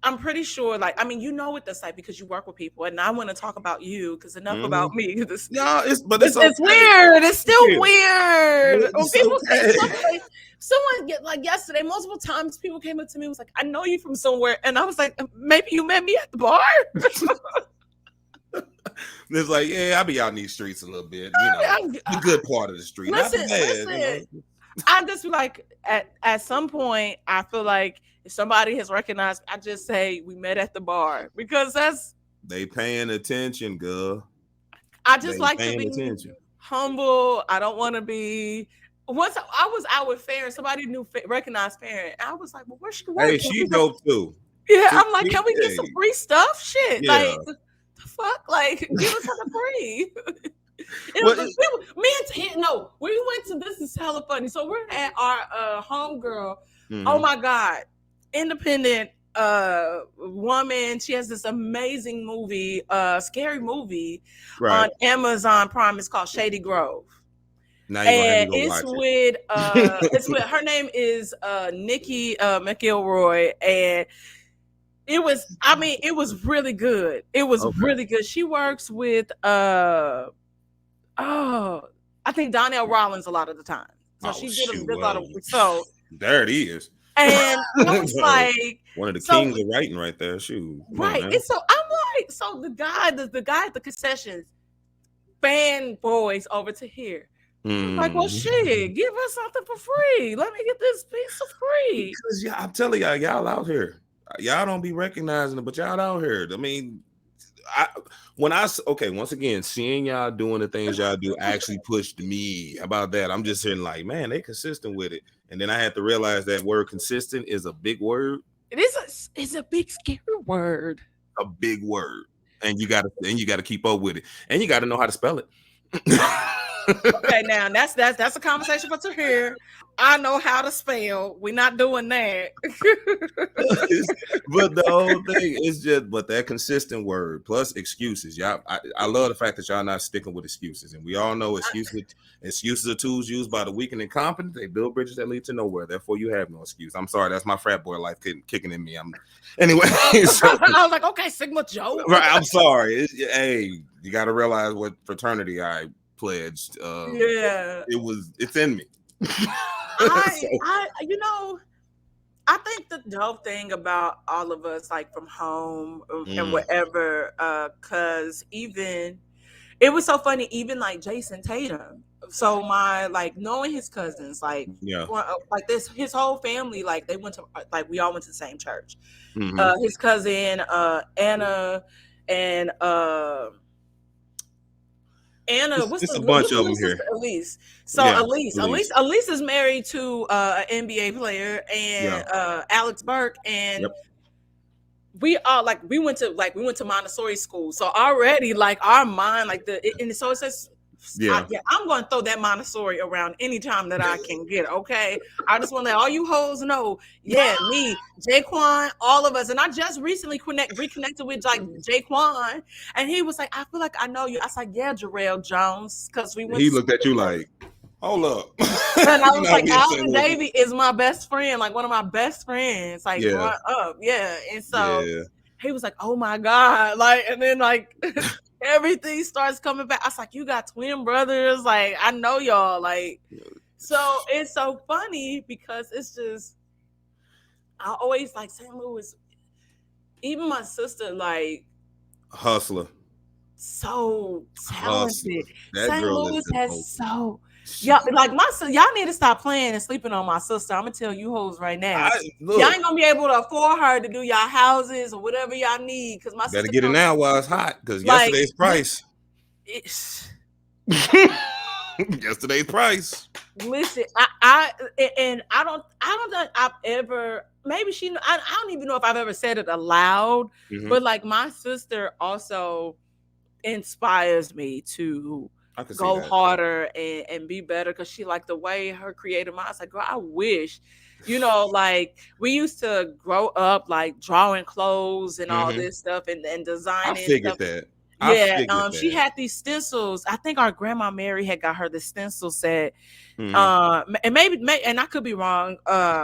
I'm pretty sure, like, I mean, you know what that's like because you work with people, and I want to talk about you because enough about me. No, it's It's okay. weird. It's still Yeah. weird. When It's people okay. say someone get like yesterday, multiple times people came up to me and was like, I know you from somewhere. And I was like, maybe you met me at the bar. It's like, yeah, I be out in these streets a little bit, you know, the good part of the street. Listen, not the bad, you know? I just feel like at some point, I feel like if somebody has recognized, I just say we met at the bar because They paying attention, girl. I just They like to paying be attention. humble. I don't want to be. Once I was out with Farron, somebody recognized Farron. I was like, well, where's she working? Hey, she dope too. Yeah, I'm like, can we get some free stuff? Shit, Yeah. like the fuck, like give us something free. We went to this is hella funny. So we're at our homegirl. Mhm. Oh my god, independent woman. She has this amazing movie, scary movie Right. on Amazon Prime. It's called Shady Grove. Now you're gonna have And to go it's watch with her name is Nikki McElroy, and it was really good. It was really good. She works with I think Donnell Rollins a lot of the time. So she did a lot of so there it is. and I was like one of the kings of writing right there. Shoot. Right. And so I'm like, so the guy at the concessions fanboys over to here. I'm like, well, shit, give us something for free. Let me get this piece of free. Because I'm telling y'all out here. Y'all don't be recognizing it, but y'all out here. I mean, once again, seeing y'all doing the things y'all do actually pushed me about that. I'm just saying, like, man, they consistent with it. And then I had to realize that word consistent is a big word. It's a big scary word. A big word. And you gotta keep up with it. And you gotta know how to spell it. Okay, now that's a conversation for to hear. I know how to spell. We're not doing that. But the whole thing is but that consistent word plus excuses. Y'all, I love the fact that y'all not sticking with excuses. And we all know excuses are tools used by the weak and incompetent. They build bridges that lead to nowhere. Therefore, you have no excuse. I'm sorry, that's my frat boy life kicking in me. Anyway. So, I was like, okay, Sigma Joe. Right, I'm sorry. Hey, you got to realize what fraternity I pledged. It's in me. I think the dope thing about all of us, like from home and whatever, because even it was so funny, even like Jason Tatum. So knowing his cousins, like this, his whole family, like they went to, like we all went to the same church. Mm-hmm. His cousin Anna and Anna, what's a bunch of them here? Elise. So Elise is married to an NBA player and Alex Burke, and we all we went to Montessori school. So already our mind and so it says I'm going to throw that Montessori around anytime that I can get. Okay, I just want to let all you hoes know, me, Jaquan, all of us, and I just recently reconnected with Jaquan, and he was like, I feel like I know you. I was like, yeah, Jarrell Jones, because we went. He looked at you like, hold up, and I was like, Alvin Davey is my best friend, like one of my best friends, growing up, and so he was like, oh my god, and then everything starts coming back. I was like, you got twin brothers. I know y'all. So it's so funny because it's just, I always St. Louis. Even my sister, hustler. So talented. St. Louis has Y'all like y'all need to stop playing and sleeping on my sister. I'm gonna tell you hoes right now. Y'all Look, ain't gonna be able to afford her to do y'all houses or whatever y'all need because my better sister get it comes now while it's hot because like yesterday's price. it's, Yesterday's price. listen, I don't think I've ever maybe I don't even know if I've ever said it aloud, but like my sister also inspires me to I can see go that. harder and be better because she like the way her creative mind's like, girl, I wish, like we used to grow up like drawing clothes and all this stuff and I designing figured stuff. that. I Yeah, figured she that. had these stencils. I think our grandma Mary had got her the stencil set. Mhm. And and I could be wrong.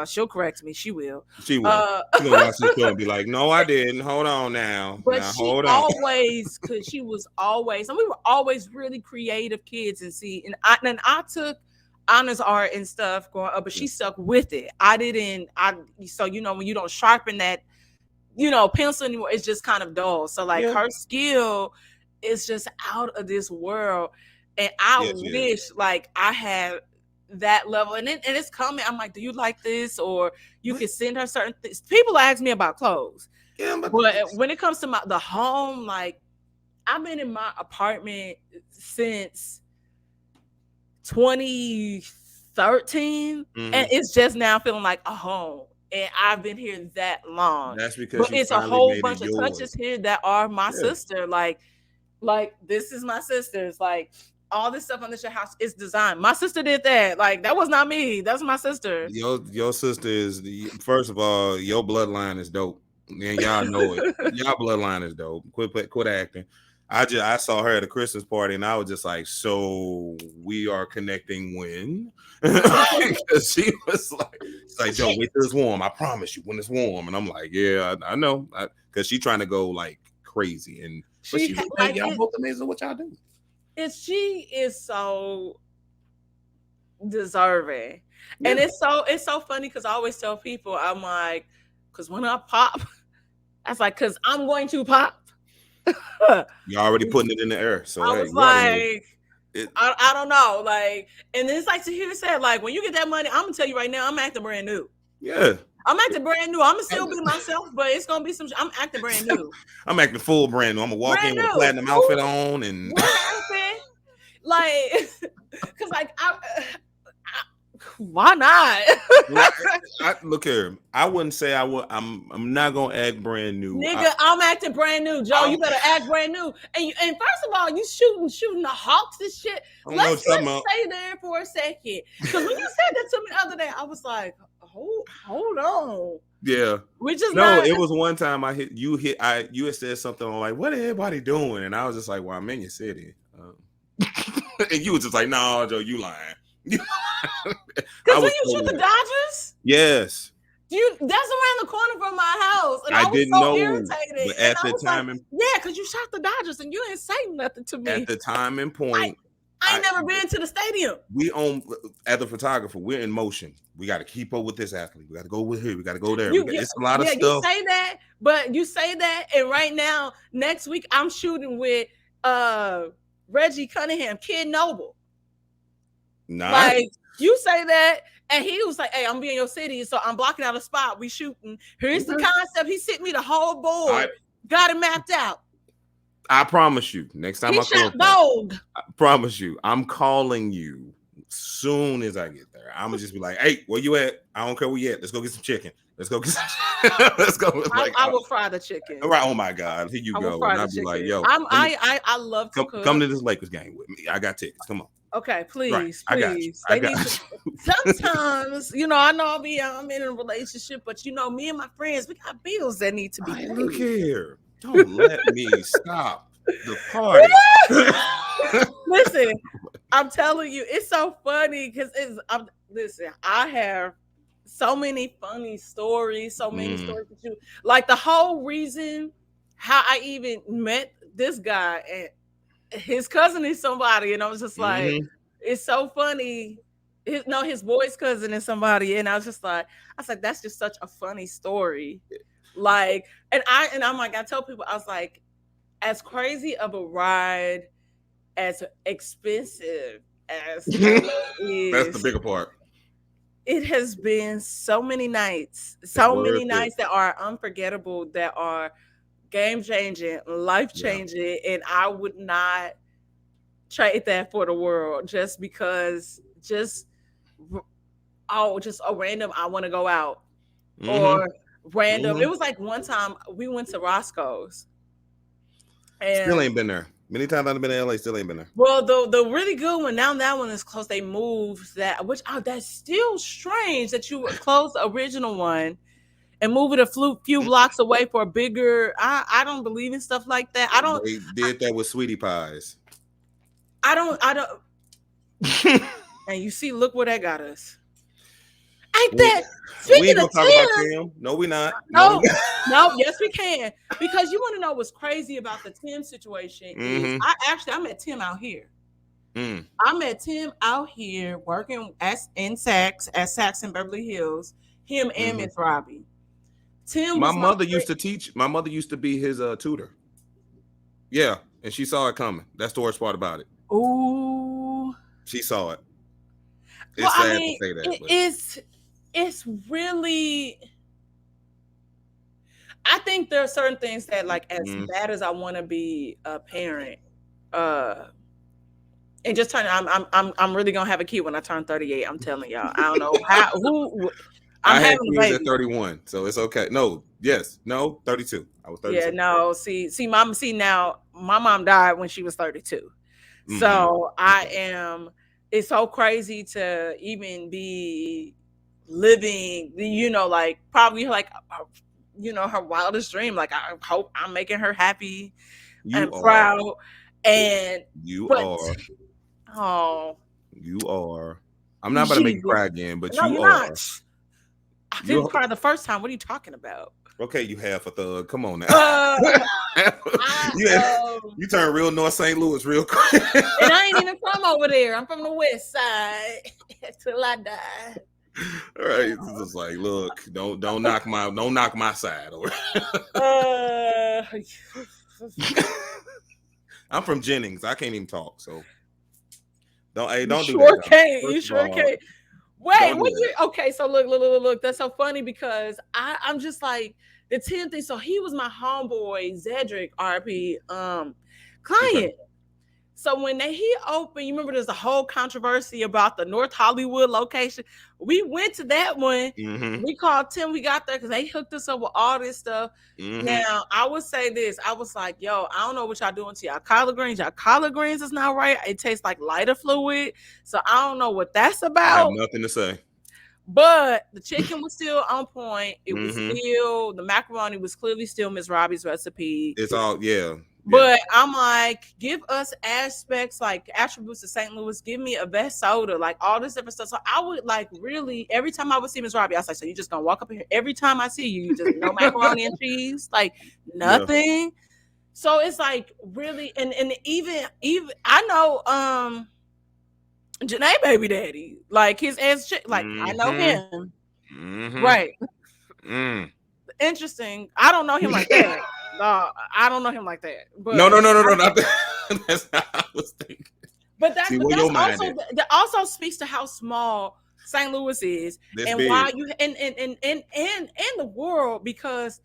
She'll correct me. She will. She will. Uh, She gonna watch this show and be like, "No, I didn't. Hold on now. but Now she hold on." always, cause she was always, and we were always really creative kids. And I took honors art and stuff growing up, but she stuck with it. I didn't. So when you don't sharpen that pencil anymore, it's just kind of dull. So like Yeah. her skill is just out of this world, and I Yes, yes. wish like I had that level. And it's coming. I'm like, do you like this? Or you But, can send her certain things. People ask me about clothes, yeah, but but when it comes to the home, like I've been in my apartment since 2013, and it's just now feeling like a home. And I've been here that long, that's because but you it's a finally whole made it bunch of yours. touches here that are my Yeah. sister. Like this is my sister's. Like all this stuff on this house is designed. My sister did that. Like that was not me. That's my sister. Your sister is first of all, your bloodline is dope, and y'all know it. Y'all bloodline is dope. Quit acting. I saw her at a Christmas party, and I was just like, so we are connecting when? Because she was like, she's like, Joe, wait till it's warm. I promise you, when it's warm. And I'm like, yeah, I know, because she's trying to go like crazy, but she's like, y'all both amazing at what y'all do. She is so deserving. Yeah. And it's so funny because I always tell people, I'm like, because when I pop, I was like, because I'm going to pop. You're already putting it in the air. So I hey, was you already know. like, I don't know. Like, and then it's like to hear it said, like, when you get that money, I'm gonna tell you right now, I'm acting brand new. Yeah. I'm acting brand new. I'm gonna still be myself, but it's gonna be I'm acting brand new. I'm acting full brand new. I'm gonna walk in with a platinum outfit on and what happened? Like, cause like why not? Look here. I wouldn't say I would. I'm not gonna act brand new. Nigga, I'm acting brand new, Joe. You better act brand new. And first of all, you shooting the Hawks and shit. Let's stay there for a second. Because when you said that to me the other day, I was like, hold on. Yeah. It was one time you had said something on like, what everybody doing? And I was just like, well, I'm in your city. And you was just like, no, Joe, you lying. Because when you shoot the Dodgers? Yes. That's around the corner from my house. And I didn't know. Irritated. But at the time, because you shot the Dodgers and you didn't say nothing to me. At the time and point, I ain't never been to the stadium. We own, as a photographer, we're in motion. We got to keep up with this athlete. We got to go with here. We got to go there. It's a lot of stuff. You say that, but you say that, and right now, next week, I'm shooting with Reggie Cunningham, Kid Noble. Nice. Like, you say that, and he was like, hey, I'm being your city, so I'm blocking out a spot. We shooting. Here's the concept. He sent me the whole board. Got it mapped out. I promise you, next time I promise you, I'm calling you soon as I get there. I'm gonna just be like, hey, where you at? I don't care where you at. Let's go get some chicken. Let's go get some let's go. I will fry the chicken. Right. Oh my God. Here you go. And I'll be like, yo, I love to cook. Come to this Lakers game with me. I got tickets. Come on. Okay, please, right. please. I got you. Sometimes, I know I'm in a relationship, but me and my friends, we got bills that need to be paid. Look here. Don't let me stop the party. Listen, I'm telling you, it's so funny because listen, I have so many funny stories, so many stories with you. Like the whole reason how I even met this guy and his cousin is somebody, and I was just like, it's so funny. His boy's cousin is somebody, and I was like, that's just such a funny story. Like, and I'm like, I tell people, I was like, as crazy of a ride, as expensive as LA That's the is. bigger part. It has been so many nights, It's so worth many it. nights that are unforgettable, that are game changing, life Yeah. changing, and I would not trade that for the world just because just just a random I want to go out or random. It was like one time we went to Roscoe's Still and ain't been there. Many times I've been in LA, still ain't been there. well the really good one, now that one is closed. They moved that, which that's still strange that you would close the original one and move it a few blocks away for a bigger. I don't believe in stuff like that. They did that with Sweetie Pies. I don't and you see, look where that got us. Ain't that We ain't speaking gonna of talk about Tim? Tim. No, we not. No, yes, we can. Because you want to know what's crazy about the Tim situation is I met Tim out here. I met Tim out here working at Saks in Beverly Hills. Him and Miss Robbie. Tim My was mother used to teach. My mother used to be his tutor. Yeah, and she saw it coming. That's the worst part about it. Ooh. She saw it. It's Well, sad I mean, to say that. It's really. I think there are certain things that, like, as bad as I want to be a parent, and just turn. I'm really gonna have a kid when I turn 38. I'm telling y'all. I don't know who. I had kids at 31, so it's okay. No, 32. I was 32. Yeah, no. Now my mom died when she was 32, so I am. It's so crazy to even be living, like probably like, her wildest dream. Like, I hope I'm making her happy and proud. And you are. I'm not about to make you cry again, but you are. Not. I didn't cry the first time. What are you talking about? Okay, you half a thug. Come on now. You turn real North St. Louis real quick. And I ain't even from over there. I'm from the West Side till I die. All right, it's just like, look, don't knock my side over. I'm from Jennings. I can't even talk, so don't do that. You sure can't. Wait, okay, so look, that's so funny because I'm just like the 10th thing. So he was my homeboy, Zedric RP client. Okay. So when he opened, you remember there's a whole controversy about the North Hollywood location. We went to that one. We called Tim. We got there because they hooked us up with all this stuff. Now, I would say this. I was like, yo, I don't know what y'all doing to y'all collard greens. Y'all collard greens is not right. It tastes like lighter fluid. So I don't know what that's about. I have nothing to say. But the chicken was still on point. It was still, the macaroni was clearly still Miss Robbie's recipe. It's all, yeah. But I'm like, give us aspects, like attributes of St. Louis. Give me a best soda, like all this different stuff. So I would like really, every time I would see Miss Robbie, I was like, so you just gonna walk up here every time I see you, you just no macaroni and cheese, like nothing. Yeah. So it's like really, and even I know Janae baby daddy, like his ass chick, like I know him, right? Interesting. I don't know him like that. I don't know him like that. But no, not that. That's how I was thinking. But that also speaks to how small St. Louis is, and big. Why you and the world. Because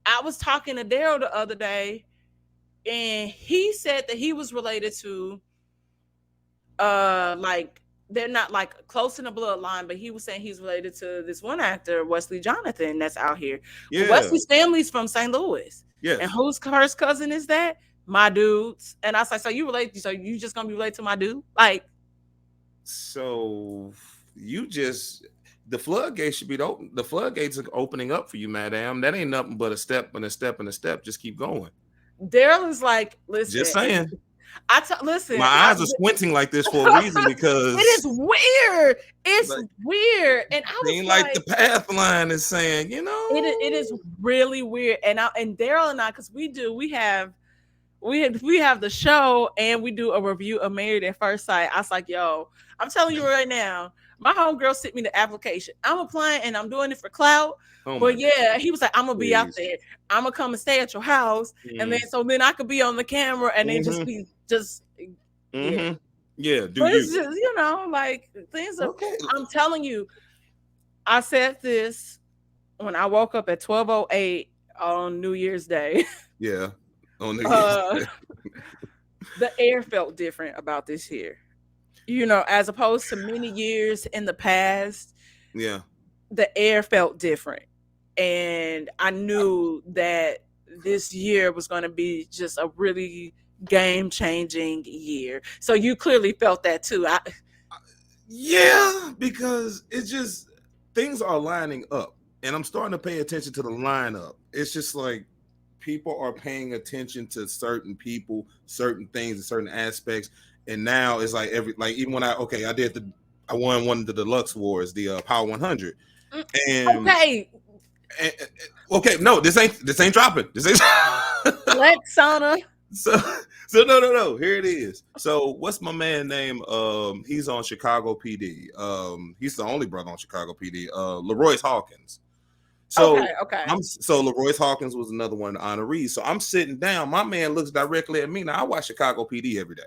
I was talking to Daryl the other day, and he said that he was related to, like, they're not like close in the bloodline, but he was saying he's related to this one actor, Wesley Jonathan, that's out here. Yeah. Wesley's family's from St. Louis. Yes. And whose first cousin is that? My dude's. And I was like, so you just gonna be related to my dude? Like, so the floodgates should be open. The floodgates are opening up for you, madam. That ain't nothing but a step and a step and a step. Just keep going. Daryl is like, listen. Just saying. Listen. My eyes are squinting like this for a reason because it is weird. It's like, weird, and I was like the path line is saying, it is really weird. And Daryl and I, because we have the show and we do a review of Married at First Sight. I was like, yo, I'm telling you right now, my homegirl sent me the application. I'm applying and I'm doing it for clout. But yeah, he was like, I'm gonna be out there. I'm gonna come and stay at your house, and then I could be on the camera, and then just be yeah. Yeah, do But it's you? just, like things are. Okay. I'm telling you, I said this when I woke up at 12:08 on New Year's Day. Yeah. On the Uh, the air felt different about this year. As opposed to many years in the past, yeah. the air felt different. And I knew that this year was going to be just a really game changing year. So you clearly felt that too. Yeah, because it's just things are lining up, and I'm starting to pay attention to the lineup. It's just like people are paying attention to certain people, certain things, and certain aspects. And now it's like even when I won one of the deluxe wars, the Power 100, Mm, and, okay, okay, no, this ain't dropping. This ain't. Lexana. So no. Here it is. So what's my man name? He's on Chicago PD. He's the only brother on Chicago PD. Leroyce Hawkins. So Okay. Leroyce Hawkins was another one of the honorees. So I'm sitting down. My man looks directly at me. Now I watch Chicago PD every day.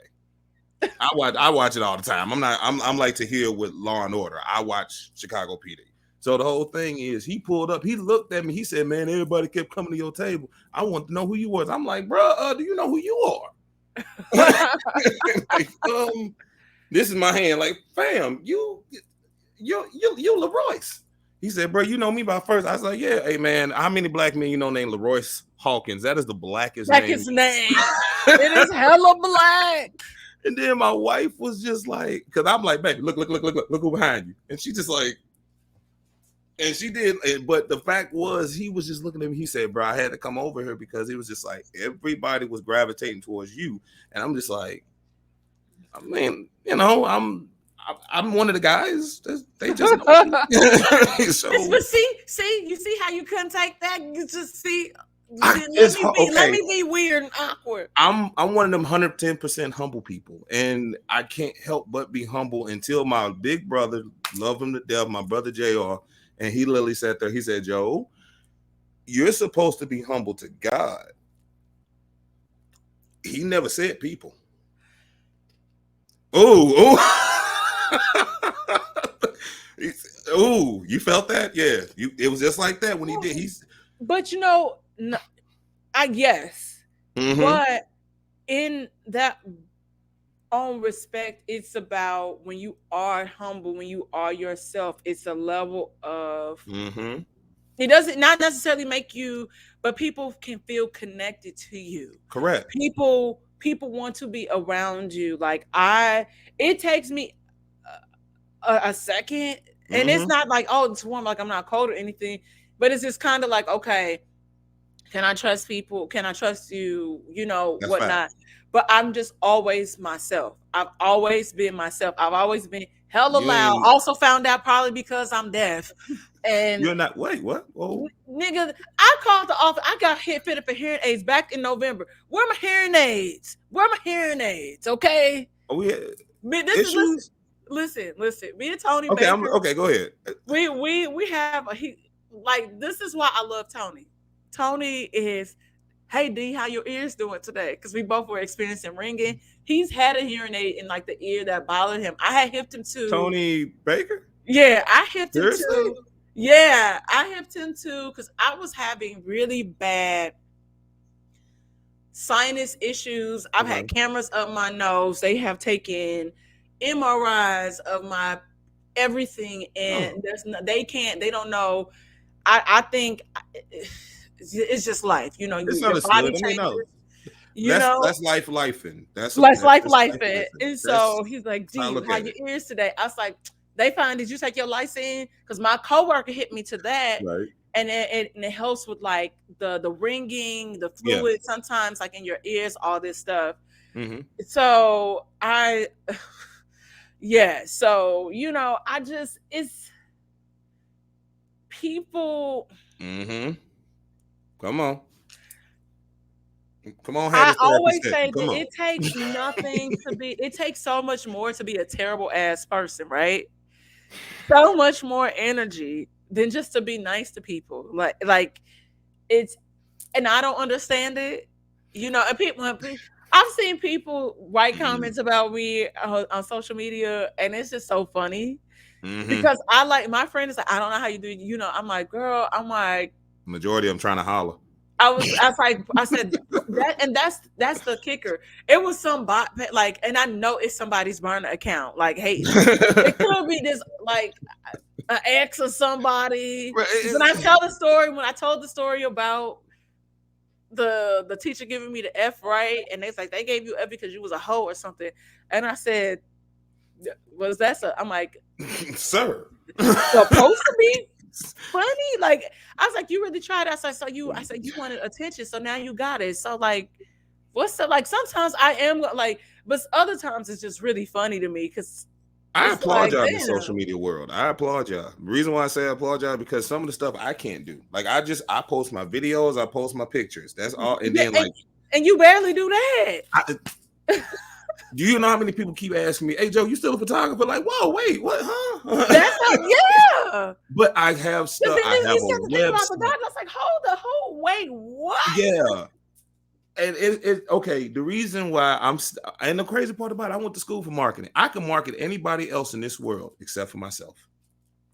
I watch it all the time. I'm like Tahir with Law and Order. I watch Chicago PD. So the whole thing is he pulled up, he looked at me, he said, "Man, everybody kept coming to your table. I want to know who you was." I'm like, "Bro, do you know who you are?" Like, this is my hand. Like, fam, you Leroyce. He said, "Bro, you know me by first." I was like, "Yeah, hey man, how many black men you know named Leroyce Hawkins? That is the blackest name." Blackest name. It is hella black. And then my wife was just like, because I'm like, "Baby, look who behind you," and she just like. And she did, but the fact was, he was just looking at me. He said, "Bro, I had to come over here because it was just like everybody was gravitating towards you." And I'm just like, I mean, I'm one of the guys. They just so But see, you see how you couldn't take that? You just see. okay. Let me be weird and awkward. I'm one of them 110% humble people, and I can't help but be humble until my big brother, love him to death, my brother JR. And he literally sat there. He said, "Joe, you're supposed to be humble to God." He never said people. Oh. Oh, you felt that? Yeah. It was just like that when he did. But I guess. Mm-hmm. But in that own respect, it's about when you are humble, when you are yourself, it's a level of it doesn't not necessarily make you, but people can feel connected to you. Correct. People want to be around you. Like it takes me a second, and it's not like, oh, it's warm, like I'm not cold or anything, but it's just kind of like, okay, can I trust people? Can I trust you? That's whatnot. fact. But I'm just always myself. I've always been myself. I've always been hella loud. Also found out probably because I'm deaf. And you're not. Wait, what? Oh, nigga, I called the office. I got fitted for hearing aids back in November. Where are my hearing aids? Okay. Oh, yeah. This is listen. Me and Tony. Okay, Baker, okay. Go ahead. We have this is why I love Tony. Tony is, hey D, how your ears doing today? Because we both were experiencing ringing. He's had a hearing aid in like the ear that bothered him. I had hipped him too. Tony Baker? Yeah, I hipped him too. Yeah, I hipped him too because I was having really bad sinus issues. I've had cameras up my nose. They have taken MRIs of my everything, and they don't know. I think it's just life, your body changes. That's life-lifing. That's life-lifing. And so he's like, "D, how your ears today?" I was like, "They fine. Did you take your license?" Because my coworker hit me to that, right? And it helps with like the ringing, the fluid sometimes, like in your ears, all this stuff. So so I just it's people. Come on. I always say that it takes nothing to be. It takes so much more to be a terrible ass person, right? So much more energy than just to be nice to people. Like it's, and I don't understand it. And people, I I've seen people write comments about me on social media, and it's just so funny because I like my friend is like, I don't know how you do it. You know, I'm like, girl, I'm like, Majority of them trying to holler. I was like, I said that, and that's the kicker. It was some bot, like, and I know it's somebody's burner account, like hating. It could be this, like, an ex or somebody. When I tell the story, when I told the story about the teacher giving me the F, right, and it's like they gave you F because you was a hoe or something, and I said, was that so? I'm like, sir, supposed to be funny? Like, I was like, you really tried. I said, I said you wanted attention, so now you got it. So like, what's the, like? Sometimes I am like, but other times it's just really funny to me because I applaud like, y'all in the social media world. I applaud y'all. The reason why I say I applaud y'all because some of the stuff I can't do. Like I post my videos, I post my pictures. That's all. And then like, and you barely do that. Do you know how many people keep asking me, "Hey Joe, you still a photographer?" Like, whoa, wait, what? Huh? That's yeah. But I have stuff. I have a website. I was like, hold, wait, what? Yeah. And it okay. The reason why and the crazy part about it, I went to school for marketing. I can market anybody else in this world except for myself.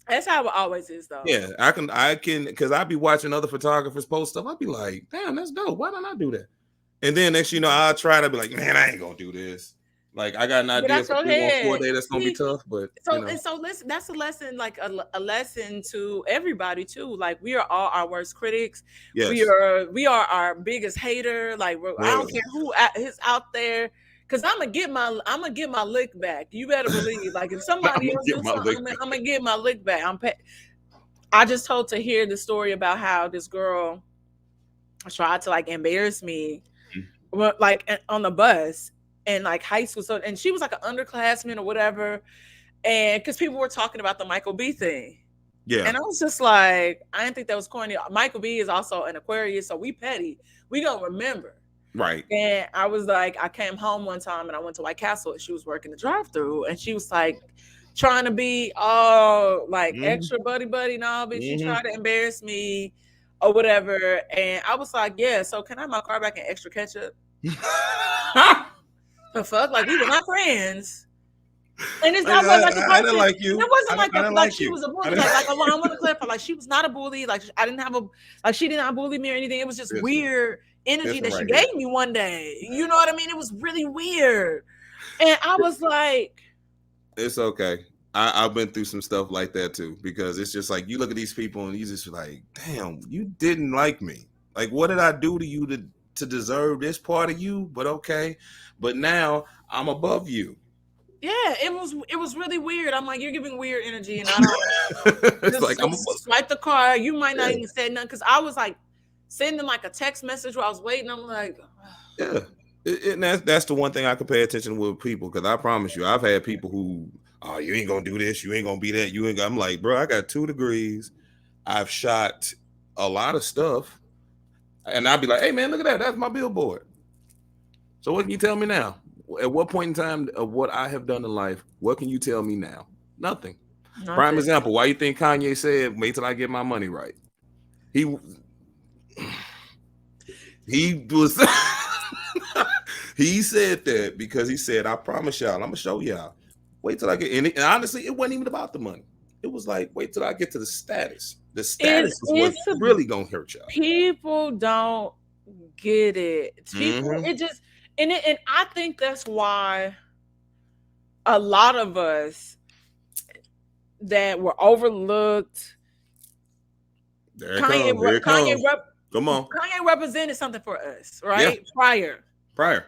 That's how it always is, though. Yeah, I can, because I be watching other photographers post stuff. I'd be like, damn, that's dope. Why don't I do that? And then next, I'll try to be like, man, I ain't gonna do this. Like I got an idea for 3-1-4 day that's gonna be tough, but so listen, that's a lesson, like a lesson to everybody too. Like we are all our worst critics. Yes. We are our biggest hater. Like I don't care who is out there, because I'm gonna get my lick back. You better believe. Like if somebody else do something, I'm gonna get my lick back. I just told Tahir the story about how this girl tried to like embarrass me, like on the bus. And like high school, so and she was like an underclassman or whatever, and because people were talking about the Michael B thing, and I was just like, I didn't think that was corny. Michael B is also an Aquarius, so we petty, we gonna remember, right? And I was like, I came home one time and I went to White Castle, and she was working the drive-through, and she was like trying to be all like extra buddy, no, but she tried to embarrass me or whatever, and I was like, yeah, so can I have my car back in extra ketchup? The fuck, like we were not friends, and it's not like I didn't like you. It wasn't like she was a bully. Like I want to clarify, like she was not a bully. Like I didn't have she did not bully me or anything. It was just weird energy that she gave me one day. You know what I mean? It was really weird, and I was like, it's okay. I've been through some stuff like that too, because it's just like you look at these people and you just like, damn, you didn't like me. Like, what did I do to you to deserve this part of you? But okay. But now I'm above you. Yeah, it was really weird. I'm like, you're giving weird energy, and I don't. It's like I'm swipe the car. You might not even say nothing, because I was like sending like a text message while I was waiting. I'm like, yeah, and that's the one thing I can pay attention with people, because I promise you, I've had people who, oh, you ain't gonna do this, you ain't gonna be that, you ain't. I'm like, bro, I got 2 degrees. I've shot a lot of stuff, and I'd be like, hey man, look at that. That's my billboard. So what can you tell me now? At what point in time of what I have done in life, what can you tell me now? Nothing. Prime example, why you think Kanye said, wait till I get my money right? He was he said that because he said, I promise y'all, I'm gonna show y'all. Wait till I get in it. And honestly, it wasn't even about the money. It was like, wait till I get to the status. The status is what's really gonna hurt y'all. People don't get it. People, it just and I think that's why a lot of us that were overlooked. Kanye represented something for us, right? Yeah. Prior.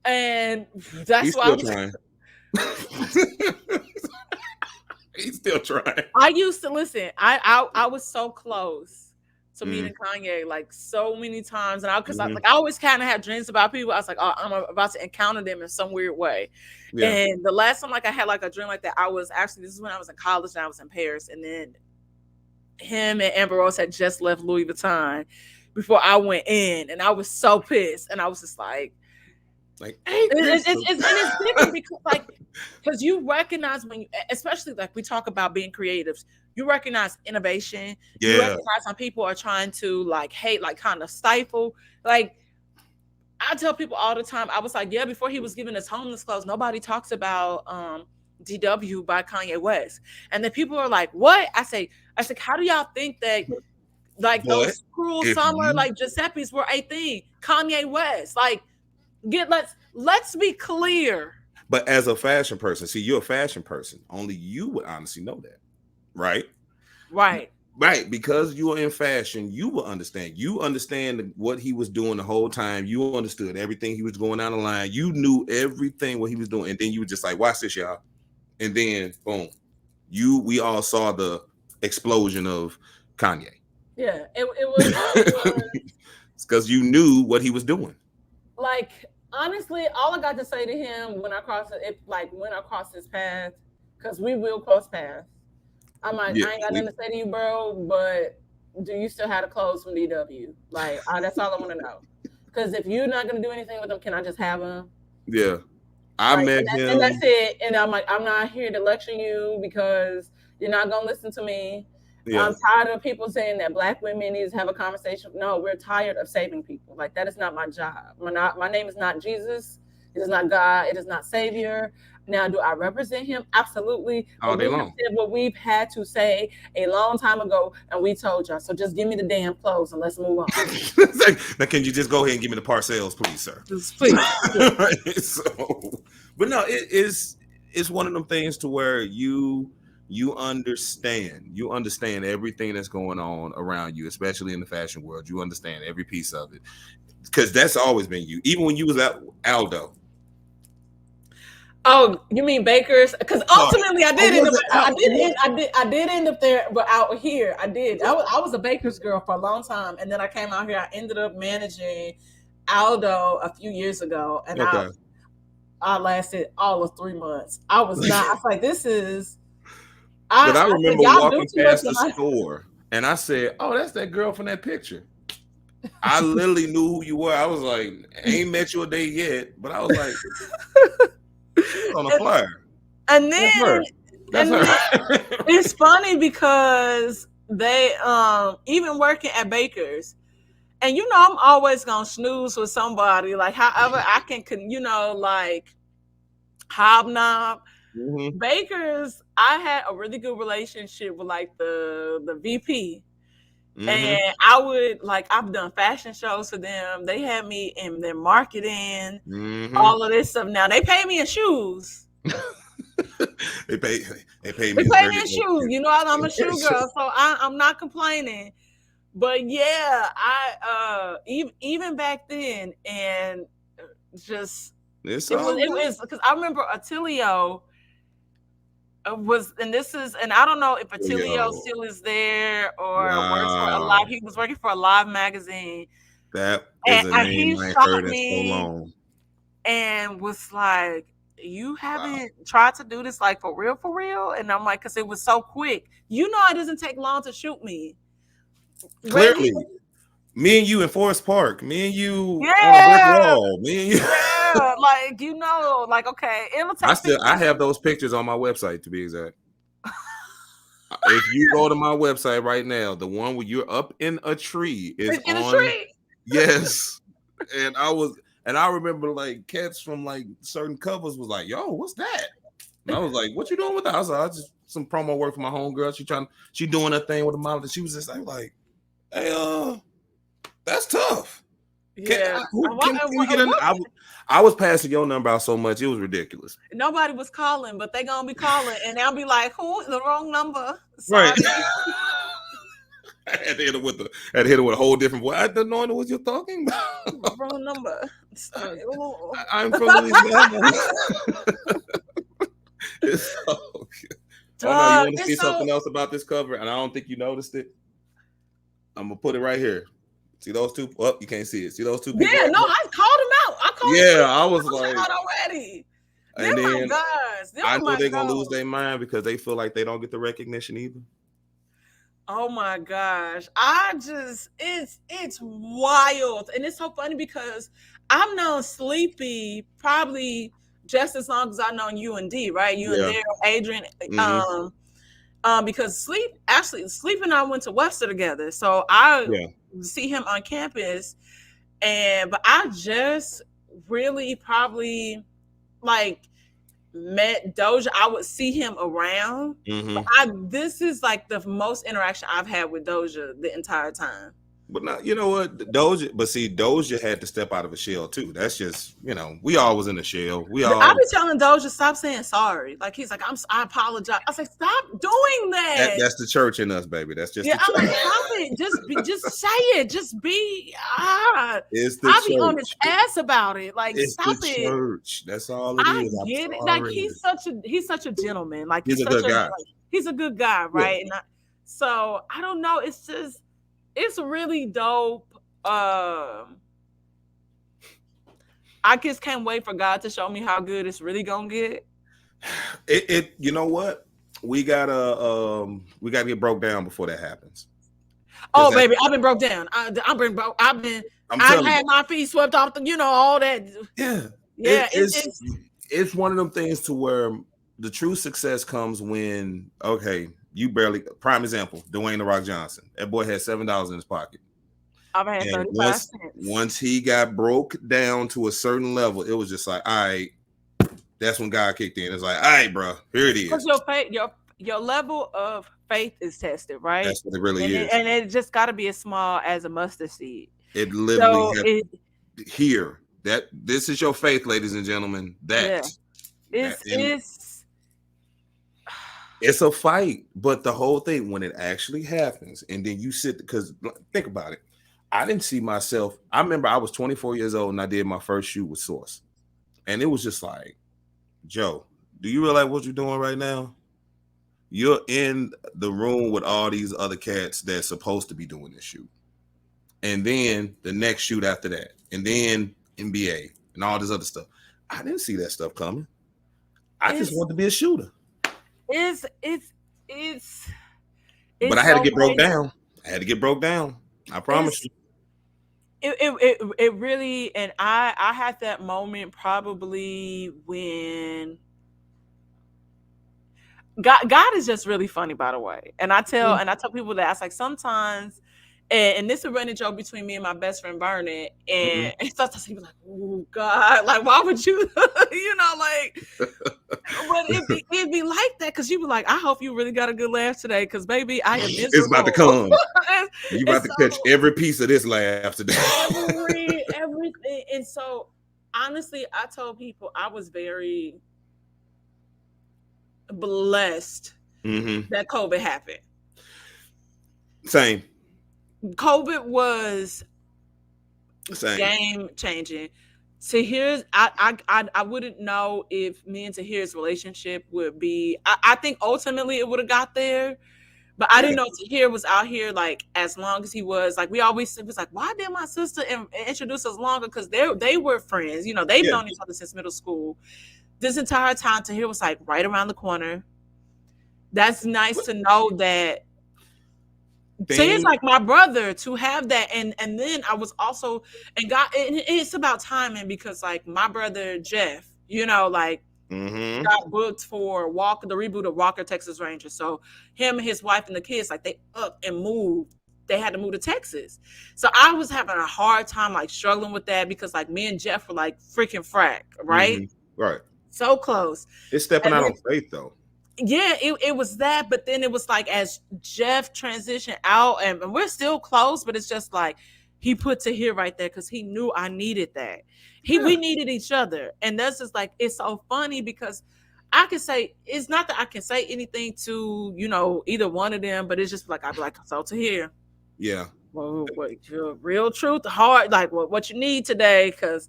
And that's why still trying. He's still trying. I used to listen. I was so close to meeting Kanye like so many times, and I always kind of had dreams about people. I was like, oh, I'm about to encounter them in some weird way. Yeah. And the last time like I had like a dream like that, this is when I was in college and I was in Paris, and then him and Amber Rose had just left Louis Vuitton before I went in, and I was so pissed, and I was just like it's different because you recognize when especially like we talk about being creatives, you recognize innovation. Yeah. You recognize when people are trying to like hate, like kind of stifle. Like I tell people all the time, I was like, yeah, before he was giving us homeless clothes, nobody talks about DW by Kanye West. And then people are like, what? I say, how do y'all think that like But those cruel if summer you, like Giuseppe's were a thing? Kanye West, like let's be clear. but as a fashion person, see, you're a fashion person. Only you would honestly know that, right? Right. Right, because you are in fashion, you will understand. You understand what he was doing the whole time. You understood everything he was going down the line. You knew everything what he was doing, and then you were just like, "Watch this, y'all!" And then, boom, we all saw the explosion of Kanye. Yeah, it was It's because you knew what he was doing. like honestly, all I got to say to him when I cross when I cross his path, because we will cross paths. I'm like, Yeah, I ain't got nothing to say to you, bro, but do you still have the clothes from DW? Like, that's all I want to know. Because if you're not gonna do anything with them, can I just have them? yeah. I Like, met and that's him. it. And I'm like, I'm not here to lecture you because you're not gonna listen to me. Yeah, I'm tired of people saying that black women need to have a conversation. No, we're tired of saving people. Like that is not my job. My name is not Jesus. It is not God. It is not Savior. Now, do I represent him? Absolutely. all But we day have long. said what we've had to say a long time ago, and we told y'all. So just give me the damn clothes and let's move on. It's like, now, can you just go ahead and give me the parcels, please, sir? Just please. Right, so, but no, it's one of them things to where you understand everything that's going on around you, especially in the fashion world. You understand every piece of it because that's always been you. Even when you was at Aldo. Oh, you mean Bakers? Because Oh, ultimately, I did was end up. it Aldo? I did end up there, but out here, I did. I was a Bakers girl for a long time, and then I came out here. I ended up managing Aldo a few years ago, and Okay. I lasted all of 3 months. I was not. I was like, this is. But I I said, remember y'all do walking too much past in the my. store and I said, "Oh, that's that girl from that picture." I literally knew who you were. I was like, ain't met you a day yet, but I was like, she was on a flyer. And That's then, her. That's and then her. it's funny because they even working at Bakers. And I'm always gonna snooze with somebody. Like, however I can, like hobnob. Mhm. Bakers, I had a really good relationship with like the VP. Mhm. And I would like I've done fashion shows for them. They had me in their marketing, Mhm. all of this stuff. Now they pay me in shoes. they pay they pay They me a pay me very in low shoes. I'm a shoe price. girl, so I'm not complaining. But yeah, I even back then, and just It's it was all it good. was because I remember Attilio was, and this is, and I don't know if Attilio Yo, still is there or works for a wow. live. He was working for a live magazine, That is and, a and name he I ain't shot heard in so me long. and was like, "You Wow. haven't tried to do this like for real?" And I'm like, "Cause it was so quick. It doesn't take long to shoot me." Wait, Clearly, me and you in Forest Park, me and you on a brick yeah, wall, me and you. yeah, like like okay, it'll take I 15 have minutes. those pictures on my website to be exact. If you go to my website right now, the one where you're up in a tree is In a on. tree. Yes, and I remember like cats from like certain covers was like, "Yo, what's that?" And I was like, "What you doing with that?" I was like, "I just some promo work for my homegirl. She doing her thing with the model." And she was just like, "Hey, that's tough. Yeah. Can we get an?" I was passing your number out so much, it was ridiculous. Nobody was calling, but they gonna be calling, and they'll be like, "Who? The wrong number." Right. Sorry. I had to hit her with a whole different voice. I didn't know what you're talking about. Wrong number. Sorry. Ooh. I'm from Louisiana. It's so good. Oh no, you Dog, want to see it's so. something else about this cover? And I don't think you noticed it. I'm gonna put it right here. See those two? Oh, you can't see it. See those two people Yeah, right no, there? I called him out. I called Yeah, him I was out like, already. They're and my then guys. They're I know my they're gonna lose girls. their mind because they feel like they don't get the recognition either. Oh my gosh. It's wild. And it's so funny because I've known Sleepy probably just as long as I've known you and D, right? You and Yeah. Daryl, Adrian, Mm-hmm. because Sleep and I went to Webster together. So I Yeah. see him on campus But I just really probably like met Doja. I would see him around, but this is like the most interaction I've had with Doja the entire time. But now, you know what, Doja. But see, Doja had to step out of a shell too. That's just, we all was in a shell. I be telling Doja, stop saying sorry. Like he's like, I apologize. I was like, stop doing that. That's the church in us, baby. That's just I'm like, stop it. Just say it. Just be. It's the I'll church. be on his ass about it. Like, it's stop the it. Church. That's all it is. I get it. Like he's such a gentleman. Like he's a good guy. He's a good guy, right? Yeah. So I don't know. It's really dope. I just can't wait for God to show me how good it's really gonna get. It you know what? We gotta get broke down before that happens. Oh baby, I've been broke down. I've had my feet swept off all that. Yeah. It's one of them things to where the true success comes when, okay, you barely, prime example, Dwayne The Rock Johnson. That boy had $7 in his pocket. I've had 35 cents. Once he got broke down to a certain level, it was just like, all right, that's when God kicked in. It's like, all right, bro, here it is. Because your level of faith is tested, right? That's what it really is. And it just got to be as small as a mustard seed. It literally here. This is your faith, ladies and gentlemen. It's a fight, but the whole thing, when it actually happens, and then you sit, because think about it. I didn't see myself. I remember I was 24 years old and I did my first shoot with Source. And it was just like, Joe, do you realize what you're doing right now? You're in the room with all these other cats that's supposed to be doing this shoot. And then the next shoot after that. And then NBA and all this other stuff. I didn't see that stuff coming. I just wanted to be a shooter. It's but I had to get broke down. I promise you. It really, and I had that moment probably when God is just really funny, by the way. And I tell people that I was like, sometimes, and this is a running joke between me and my best friend Vernon, and sometimes he was like, "Oh God, like why would you, like?" But it'd be like that because you be like, "I hope you really got a good laugh today, because baby, I am miserable." It's about to come. You about to catch every piece of this laugh today. Everything. And so, honestly, I told people I was very blessed that COVID happened. Same. COVID was game changing. Tahir's, I wouldn't know if me and Tahir's relationship would be. I think ultimately it would have got there, but I didn't know Tahir was out here like as long as he was. Like we always was like, why did my sister introduce us longer? Because they were friends. They've known each other since middle school. This entire time, Tahir was like right around the corner. That's nice to know that. Tahir's like my brother, to have that, and then I was also, and God, it's about timing, because like my brother Jeff, got booked for the reboot of Walker, Texas Ranger. So him, his wife, and the kids, like they up and moved. They had to move to Texas. So I was having a hard time, like struggling with that, because like me and Jeff were like freaking frack, right? Right. So close. It's stepping out on faith though. Yeah, it was that, but then it was like as Jeff transitioned out, and we're still close, but it's just like he put Tahir right there because he knew I needed that. We needed each other, and that's just like, it's so funny because I can say, it's not that I can say anything to either one of them, but it's just like I'd be like, so Tahir, well, what your real truth, hard, like what you need today, because.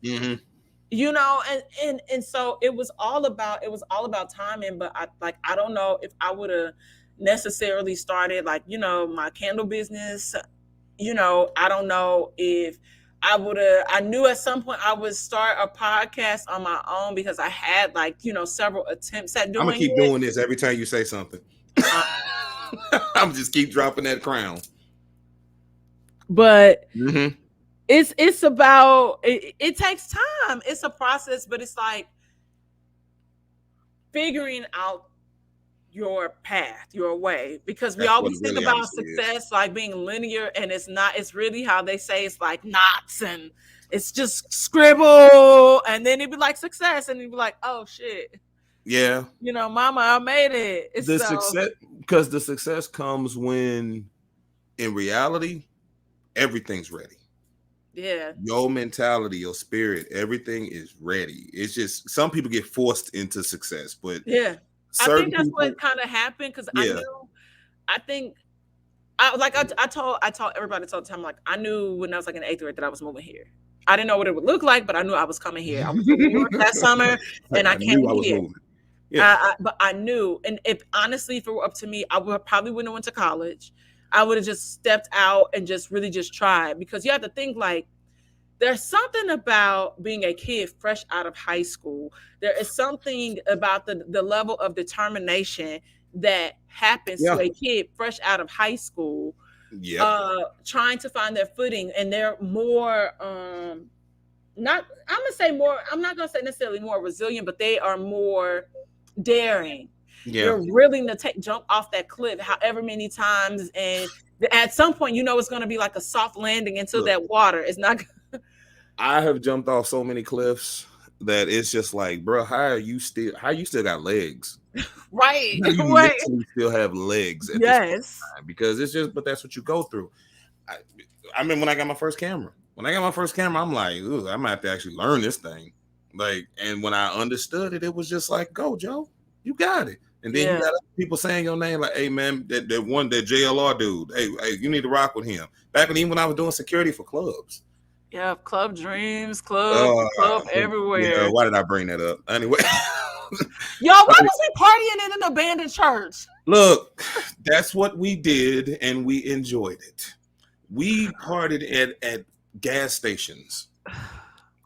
And so it was all about timing, but I don't know if I would have necessarily started like, my candle business, I don't know if I knew at some point I would start a podcast on my own, because I had like, several attempts at doing it. I'm gonna keep doing this every time you say something. I'm just keep dropping that crown. But It's about, it takes time. It's a process, but it's like figuring out your path, your way, because we always think about success like being linear, and it's not. It's really how they say it's like knots and it's just scribble, and then it'd be like success, and you'd be like, oh shit, Yeah. mama, I made it. It's The so success, because the success comes when in reality, everything's ready. yeah. Your mentality, your spirit, everything is ready. It's just some people get forced into success, but Yeah. I certain think that's people, what kind of happened because yeah, I think I told everybody all the time, like I knew when I was like in 8th grade that I was moving here. I didn't know what it would look like, but I knew I was coming here. I was in New York that summer and I I knew came I was here. moving. Yeah, But I knew, and if honestly, if it were up to me, I would probably wouldn't have went to college. I would have just stepped out and just really just tried because you have to think like there's something about being a kid fresh out of high school. There is something about the level of determination that happens to yeah, a kid fresh out of high school, yep, trying to find their footing, and they're more not I'm gonna say more, I'm not gonna say necessarily more resilient, but they are more daring. yeah. They're willing to jump off that cliff however many times, and at some point, it's going to be like a soft landing into Look, that water. It's not I have jumped off so many cliffs that it's just like, bro, how you still got legs? right, How you right. literally still have legs at this point Yes. in time? Because it's just, but that's what you go through. I, I mean, when I got my first camera, I'm like, ooh, I might have to actually learn this thing. Like, and when I understood it, it was just like, go, Joe, you got it. And then you Yeah. got other people saying your name, like, hey man, that JLR dude, hey, you need to rock with him. Back when I was doing security for clubs. Yeah. Club Dreams, club Yeah, everywhere. why did I bring that up? Anyway. Yo, why was we partying in an abandoned church? Look, that's what we did, and we enjoyed it. We partied at gas stations,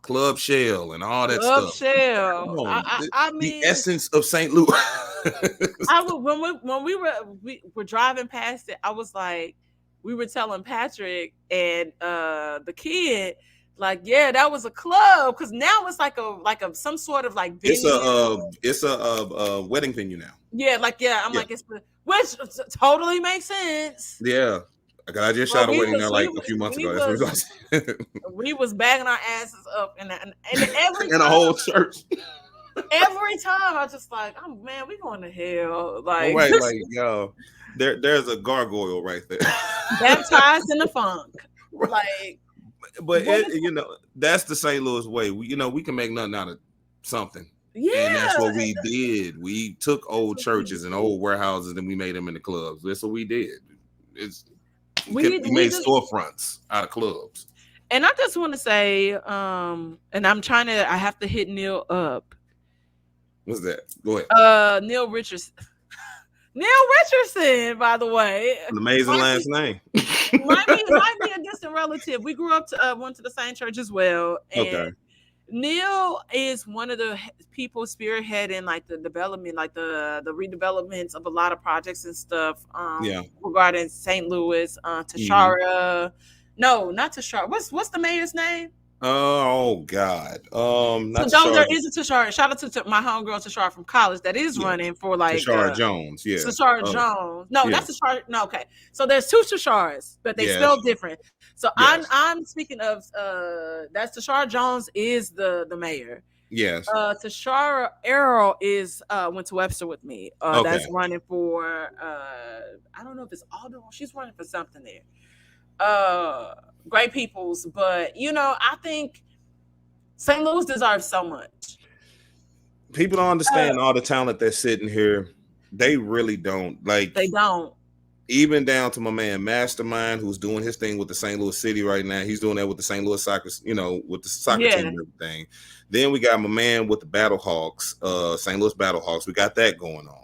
Club Shell, and all that Club stuff. Shell. Come on, I the mean, essence of St. Louis. I would when we were driving past it, I was like, we were telling Patrick and the kid, like, yeah, that was a club because now it's like a some sort of like venue. It's a wedding venue now. Yeah, like I'm Yeah, like which totally makes sense. yeah. I just But shot a wedding there like a few months we ago. That's what was I was. we was bagging our asses up, and every And a time, whole church. every time I just like, oh man, we going to hell, All like right, like yo, there's a gargoyle right there. baptized in the funk, like. But What is, that's the St. Louis way. We can make nothing out of something. And that's yeah, what we did. We took old churches and old warehouses and we made them into clubs. That's what we did. We made storefronts out of clubs. and I just want to say, and I have to hit Neil up. What's that? Go ahead. Neil Richardson. Neil Richardson, by the way. An amazing last name. might be a distant relative. We grew up went to the same church as well. And Okay. Neil is one of the people spearheading like the development, like the redevelopments of a lot of projects and stuff. Regarding St. Louis, Tashara. No, not Tashara. What's the mayor's name? Oh God. Not so there is a Tashara. Shout out to my homegirl Tashara from college that is running for like Tashara Jones. Yeah. Tashara Jones. No, that's Tashara. No, okay. So there's two Tasharas, but they spell different. So I'm speaking of that's Tashara Jones is the mayor. Yes. Tashara Errol is went to Webster with me. That's running for I don't know if it's Aldo. She's running for something there. Great peoples, but I think St. Louis deserves so much. People don't understand all the talent that's sitting here. They really don't. Like they don't. Even down to my man Mastermind, who's doing his thing with the St. Louis City right now. He's doing that with the St. Louis soccer, with the soccer team and everything. Then we got my man with the Battlehawks, St. Louis Battlehawks. We got that going on.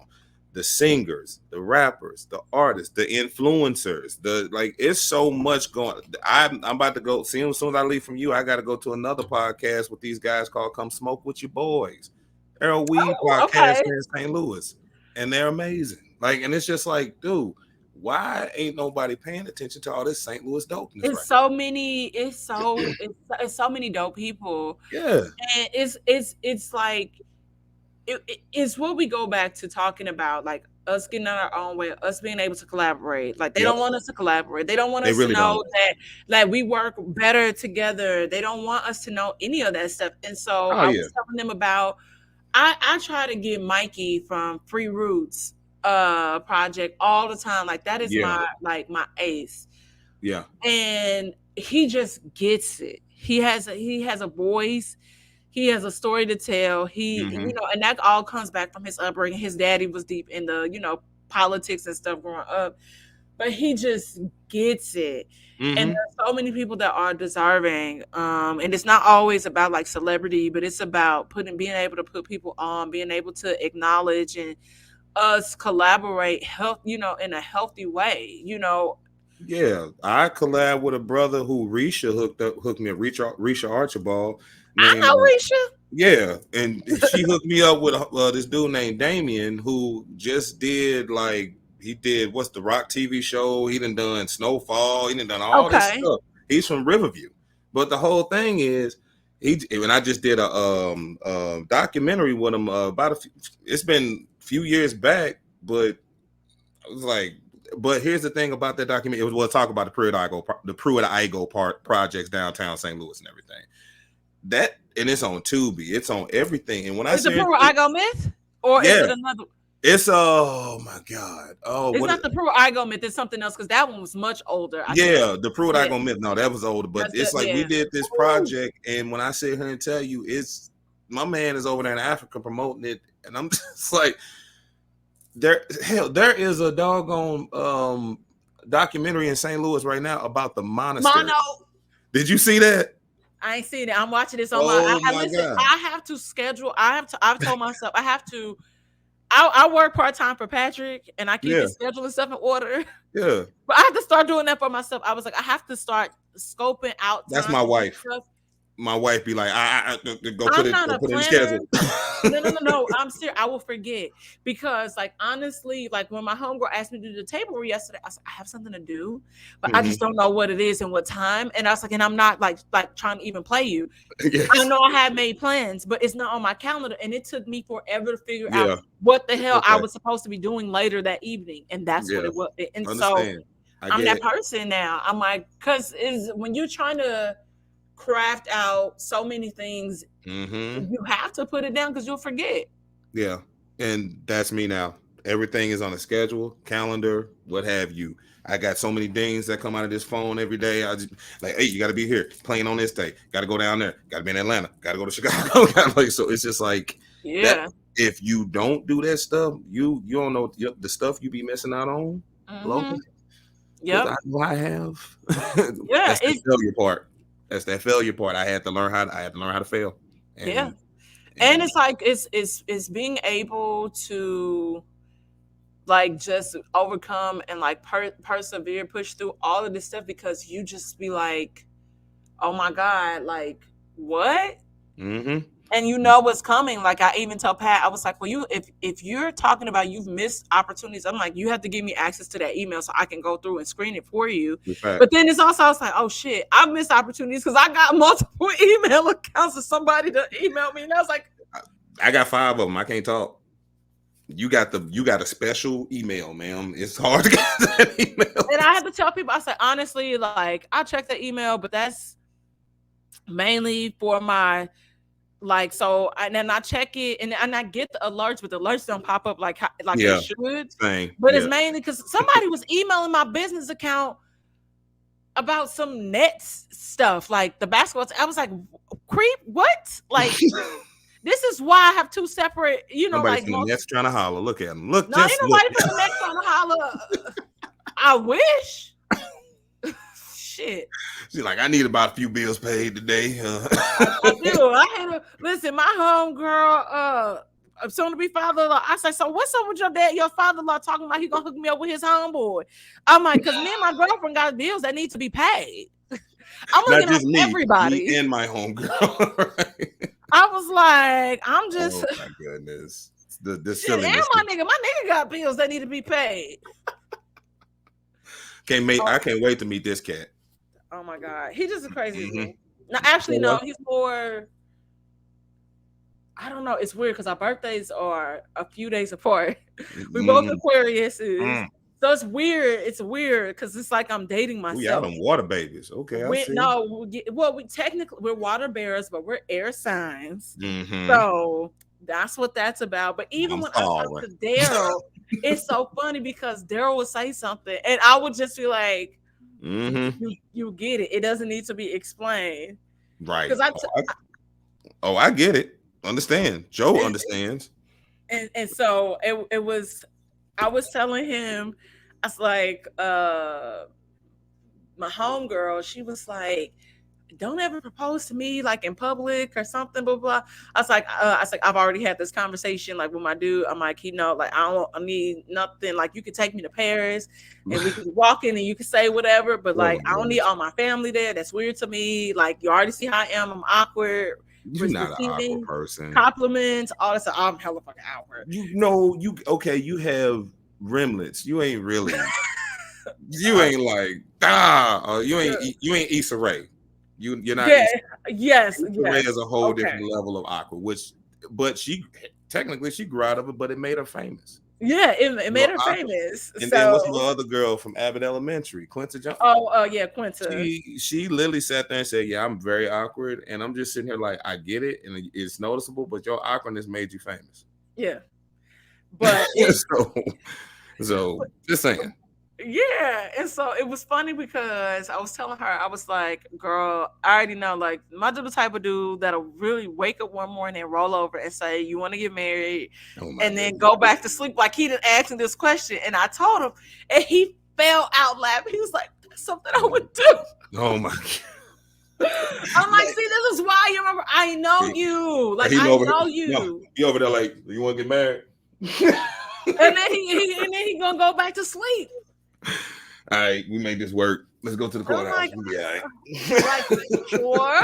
The singers, the rappers, the artists, the influencers, it's so much going. I'm about to go. See, as soon as I leave from you, I got to go to another podcast with these guys called "Come Smoke with Your Boys." They're a weed podcast in St. Louis, and they're amazing. And it's just like, dude, why ain't nobody paying attention to all this St. Louis dopeness? It's so many. It's so many dope people. Yeah, and it's like. It's what we go back to talking about, like us getting on our own way, us being able to collaborate. Like they Yep. don't want us to collaborate. They don't want They us to really don't. know that like we work better together. They don't want us to know any of that stuff. And so Oh I yeah. was telling them about I try to get Mikey from Free Roots project all the time. Like that is Yeah. my ace. Yeah. And he just gets it. He has a voice. He has a story to tell. Mm-hmm. And that all comes back from his upbringing. His daddy was deep in the, politics and stuff growing up, but he just gets it. And Mm-hmm. there's so many people that are deserving. And it's not always about like celebrity, but it's about being able to put people on, being able to acknowledge and us collaborate in a healthy way. Yeah, I collab with a brother who Risha hooked me up, Risha Archibald, I named know Risha. yeah, and she hooked me up with this dude named Damien who just did like he did what's the Rock TV show? He done Snowfall. He done all this Okay. stuff. He's from Riverview, but the whole thing is and I just did a documentary with him it's been a few years back, but I was like, but here's the thing about that document. We'll talk about the Pruitt Igoe projects downtown St. Louis and everything. That and it's on Tubi. It's on everything. And when I Is it say Pruitt Igoe Myth? Or is yeah, it another? it's oh my god. Oh, It's what? not the Pruitt Igoe Myth. It's something else because that one was much older. I think. Yeah, the Pruitt Yeah, Igoe Myth. No, that was older. But that's it. it's like we Yeah. did this Ooh. project, and when I sit here and tell you, it's my man is over there in Africa promoting it, and I'm just like, there is a doggone documentary in St. Louis right now about the monastery. Mono. Did you see that? I ain't seen it. I'm watching this on Oh I my listen. god! I have to schedule. I've told myself I have to. I work part time for Patrick, and I keep Yeah, his schedule and stuff in order. yeah. But I have to start doing that for myself. I was like, I have to start scoping out That's time my to do wife. stuff. My wife be like, go put I'm it, not go a put it in the planner. schedule. No. I'm serious. I will forget because, like, honestly, like when my homegirl asked me to do the table read yesterday, I was like, I have something to do, but I just don't know what it is and what time. And I was like, and I'm not like trying to even play you. Yes. I know I had made plans, but it's not on my calendar, and it took me forever to figure Yeah. out what the hell I Okay. was supposed to be doing later that evening, and that's what Yeah. it was. And Understand. so I'm that person now. I'm like, because is when you're trying to craft out so many things, Mm-hmm. you have to put it down because you'll forget. Yeah. And that's me now. Everything is on a schedule, calendar, what have you. I got so many dings that come out of this phone every day. I just like, hey, you got to be here playing on this day. Got to go down there. Got to be in Atlanta. Got to go to Chicago. Like, so it's just like, Yeah. if you don't do that stuff, you don't know the stuff you be missing out on. Locally. Yep. I know I have. Yeah. That's the failure part. That's that failure part. I had to learn how to fail. And it's like it's being able to like just overcome and like persevere, push through all of this stuff because you just be like, oh my God, like what? Mm-hmm. And you know what's coming. Like I even tell Pat, I was like, well, if you're talking about you've missed opportunities, I'm like, you have to give me access to that email so I can go through and screen it for you. But then it's also, I was like, oh shit, I've missed opportunities because I got multiple email accounts of somebody to email me. And I was like, I got 5 of them. I can't talk. You got a special email, ma'am. It's hard to get that email. And I had to tell people, I said, honestly, like I check the email, but that's mainly for my like, so and then I check it and I get the alerts, but the alerts don't pop up like they should. But it's mainly because somebody was emailing my business account about some Nets stuff, like the basketball. I was like, creep, what? Like, this is why I have 2 separate, Somebody like from the Nets trying to holler. Look at him. Look, no, ain't nobody from the Nets trying to holler. I wish. Shit. She's like, I need about a few bills paid today. I do. I had to listen. My homegirl, soon to be father-in-law. I said, so what's up with your father-in-law talking about he gonna hook me up with his homeboy? I'm like, because me and my girlfriend got bills that need to be paid. I'm looking at everybody. Me and my homegirl. Right? I was like, I'm just. Oh my goodness. The shit, and my nigga got bills that need to be paid. I can't wait to meet this cat. Oh my God, he just as crazy as me. No, actually, no, he's more. I don't know. It's weird because our birthdays are a few days apart. We both Mm, Aquariuses. mm. So it's weird. It's weird because it's like I'm dating Oh, y'all myself. them water babies. Okay, I We see. no, well, we technically we're water bearers, but we're air signs. Mm-hmm. So that's what that's about. But even I'm when I talk sorry. to Daryl, it's so funny because Daryl would say something, and I would just be like, Mm-hmm. "You get it. It doesn't need to be explained." Right. Because I get it. Understand. Joe it, understands. and so it was. I was telling him, I was like, my homegirl, she was like, don't ever propose to me like in public or something, blah blah. I was like, I've already had this conversation like with my dude. I'm like, like I need nothing. Like you could take me to Paris and we could walk in and you could say whatever, but Oh like my I don't need goodness. all my family there. That's weird to me. Like you already see how I am. I'm awkward, You're not an awkward receiving person. compliments, all this. I'm hella fucking awkward. You know, you okay, you have rimlets. You ain't really you Uh, ain't like you ain't Issa Rae. You're not yeah. Issa. Yes. Issa Rae Yes. is a whole Okay. different level of awkward, but she technically she grew out of it, but it made her famous. Yeah. It You know, made her awkward. famous. And then what's So. my other girl from Abbott Elementary, Quinta Jones? Oh. Yeah. Quinta. She literally sat there and said, "Yeah, I'm very awkward," and I'm just sitting here like, I get it, and it's noticeable, but your awkwardness made you famous. Yeah. But it, so just saying. yeah, and so it was funny because I was telling her, I was like, girl, I already know, like, my dude the type of dude that'll really wake up one morning and roll over and say, you want to get married, Oh my and then goodness. go back to sleep. Like, he didn't ask me this question, and I told him, and he fell out laughing. He was like, that's something I would do. Oh my I'm like, see, this is why you remember, I know God. you. Like, He I over know here. No, you. he over there like, you want to get married? And then he gonna go back to sleep. All right, we made this work. Let's go to the courthouse. like, We'll be all right. like, sure.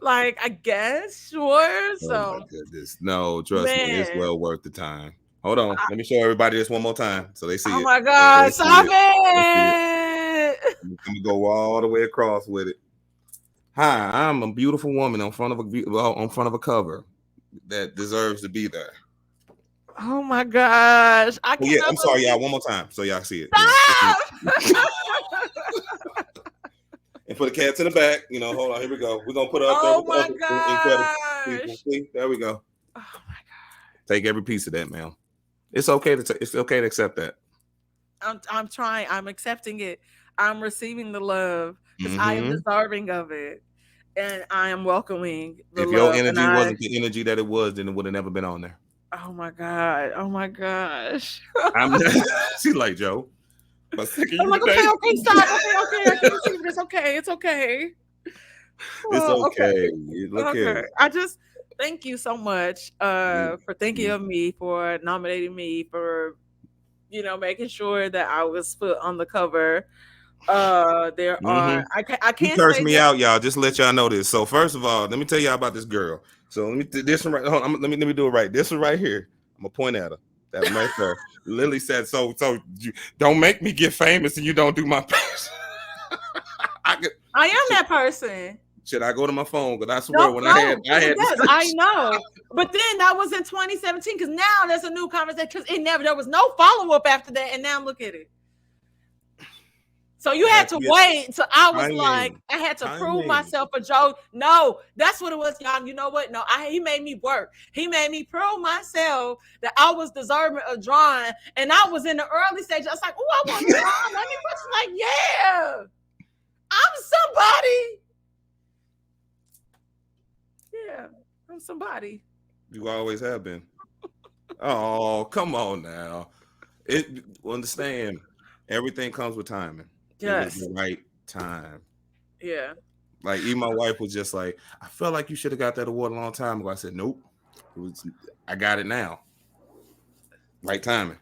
Like, I guess, sure. Oh my So, goodness. No, trust me, it's man. well worth the time. Hold on. Let me show everybody this one more time so they see Oh it. my God, Let's see stop it. it. I'm gonna go all the way across with it. Hi, I'm a beautiful woman on front of a cover that deserves to be there. Oh my gosh. I Oh yeah, cannot I'm sorry, believe. y'all. One more time so y'all see it. Stop. And put the cat to the back. Hold on. Here we go. We're gonna put it up there Oh with the my other incredible people. gosh. See, there we go. Oh my God. Take every piece of that, ma'am. It's okay to accept that. I'm trying. I'm accepting it. I'm receiving the love because I am deserving of it. And I am welcoming the If your love. And energy wasn't the energy that it was, then it would have never been on there. oh my God. Oh my gosh. She's like, Joe. I'm like, okay, stop. Okay, I can't see this. Okay, it's okay. It's Oh, okay. Look okay. here. I just thank you so much for thinking of me, for nominating me, for making sure that I was put on the cover. There are I You can't cursed say me that. out, y'all. Just let y'all know this. So first of all, let me tell y'all about this girl. So let me this one right. Hold on, let me do it right. This one right here. I'm gonna point at her. That one right there. Lily said, "So you don't make me get famous and you don't do my best." I am that person. Should I go to my phone? Because I swear, when No, I had yes, I know. But then that was in 2017 because now there's a new conversation because there was no follow up after that, and now look at it. So you had to wait. So I was like, I had to prove myself for Joe. No, that's what it was, y'all. You know what? No, he made me work. He made me prove myself that I was deserving of drawing. And I was in the early stage. I was like, oh, I want to draw. Let me put like, yeah, I'm somebody. Yeah, I'm somebody. You always have been. Oh, come on now. Understand. Everything comes with timing. Yes. It was the right time. Yeah. Like, even my wife was just like, I felt like you should have got that award a long time ago. I said, nope. I got it now. Right timing.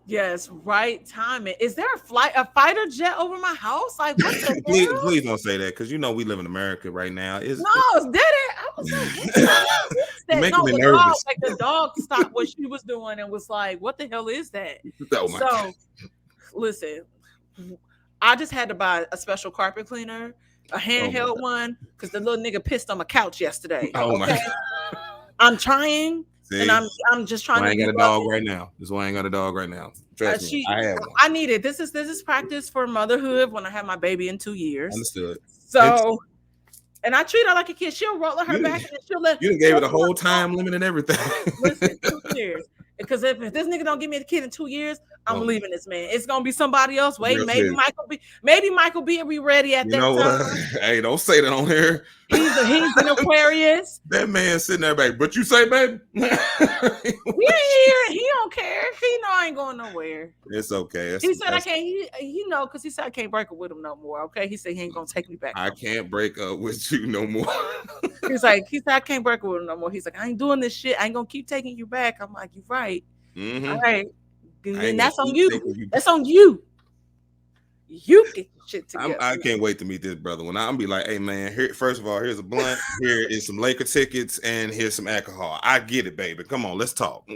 Yes, right timing. Is there a fighter jet over my house? Like, what the hell? Please don't say that, because we live in America right now. Did it? I was like, what's that? Making me nervous. The dog stopped what she was doing and was like, what the hell is that? Oh my God. Listen, I just had to buy a special carpet cleaner, a handheld one, because the little nigga pissed on my couch yesterday. Oh my God. I'm trying, See, and I'm just trying I to ain't be got a dog right now. This is why I ain't got a dog right now. Trust me, she. I have one. I need it. This is practice for motherhood when I have my baby in 2 years. Understood. So, and I treat her like a kid. She'll roll her You, back and she'll let. you gave it the whole time limit and everything. Listen, 2 years. Because if this nigga don't give me the kid in 2 years, I'm Oh. leaving this man. It's gonna be somebody else. Wait, Real maybe quick. Michael B will be ready at You that know time. what? Hey, don't say that on here. He's an Aquarius. That man sitting there, baby. But you say, baby, We ain't here. He don't care. He know I ain't going nowhere. it's okay. He said I can't. He know because he said I can't break up with him no more. Okay, he said he ain't gonna take me back. I can't break up with you no more. He said I can't break up with him no more. He's like, I ain't doing this shit. I ain't gonna keep taking you back. I'm like, you're right. Mm-hmm. All right, and that's on keep you. That's on you. You get shit together. I can't wait to meet this brother. When I'm be like, hey man, here, first of all, here's a blunt, here is some Laker tickets, and here's some alcohol. I get it, baby. Come on, let's talk.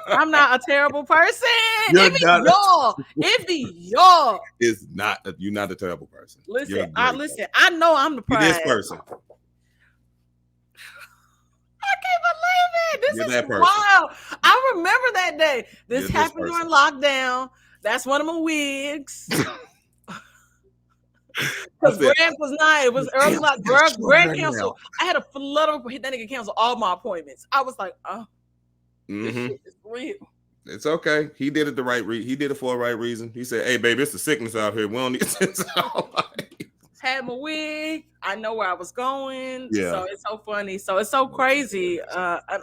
I'm not a terrible person. You're It be y'all. It be y'all. It's not. You're not a terrible person. Listen, I know I'm the prize. You're this person. I can't believe it. This You're is that person. wild. I remember that day. This You're happened during lockdown. That's one of my wigs. Because Greg was not. It was early. Like Greg canceled. I had a flutter. That nigga canceled all my appointments. I was like, oh, this shit is real. It's okay. He did it the right he did it for a right reason. He said, hey, baby, it's the sickness out here. We don't need this. Had my wig. I know where I was going. Yeah. So it's so funny. So it's so crazy. And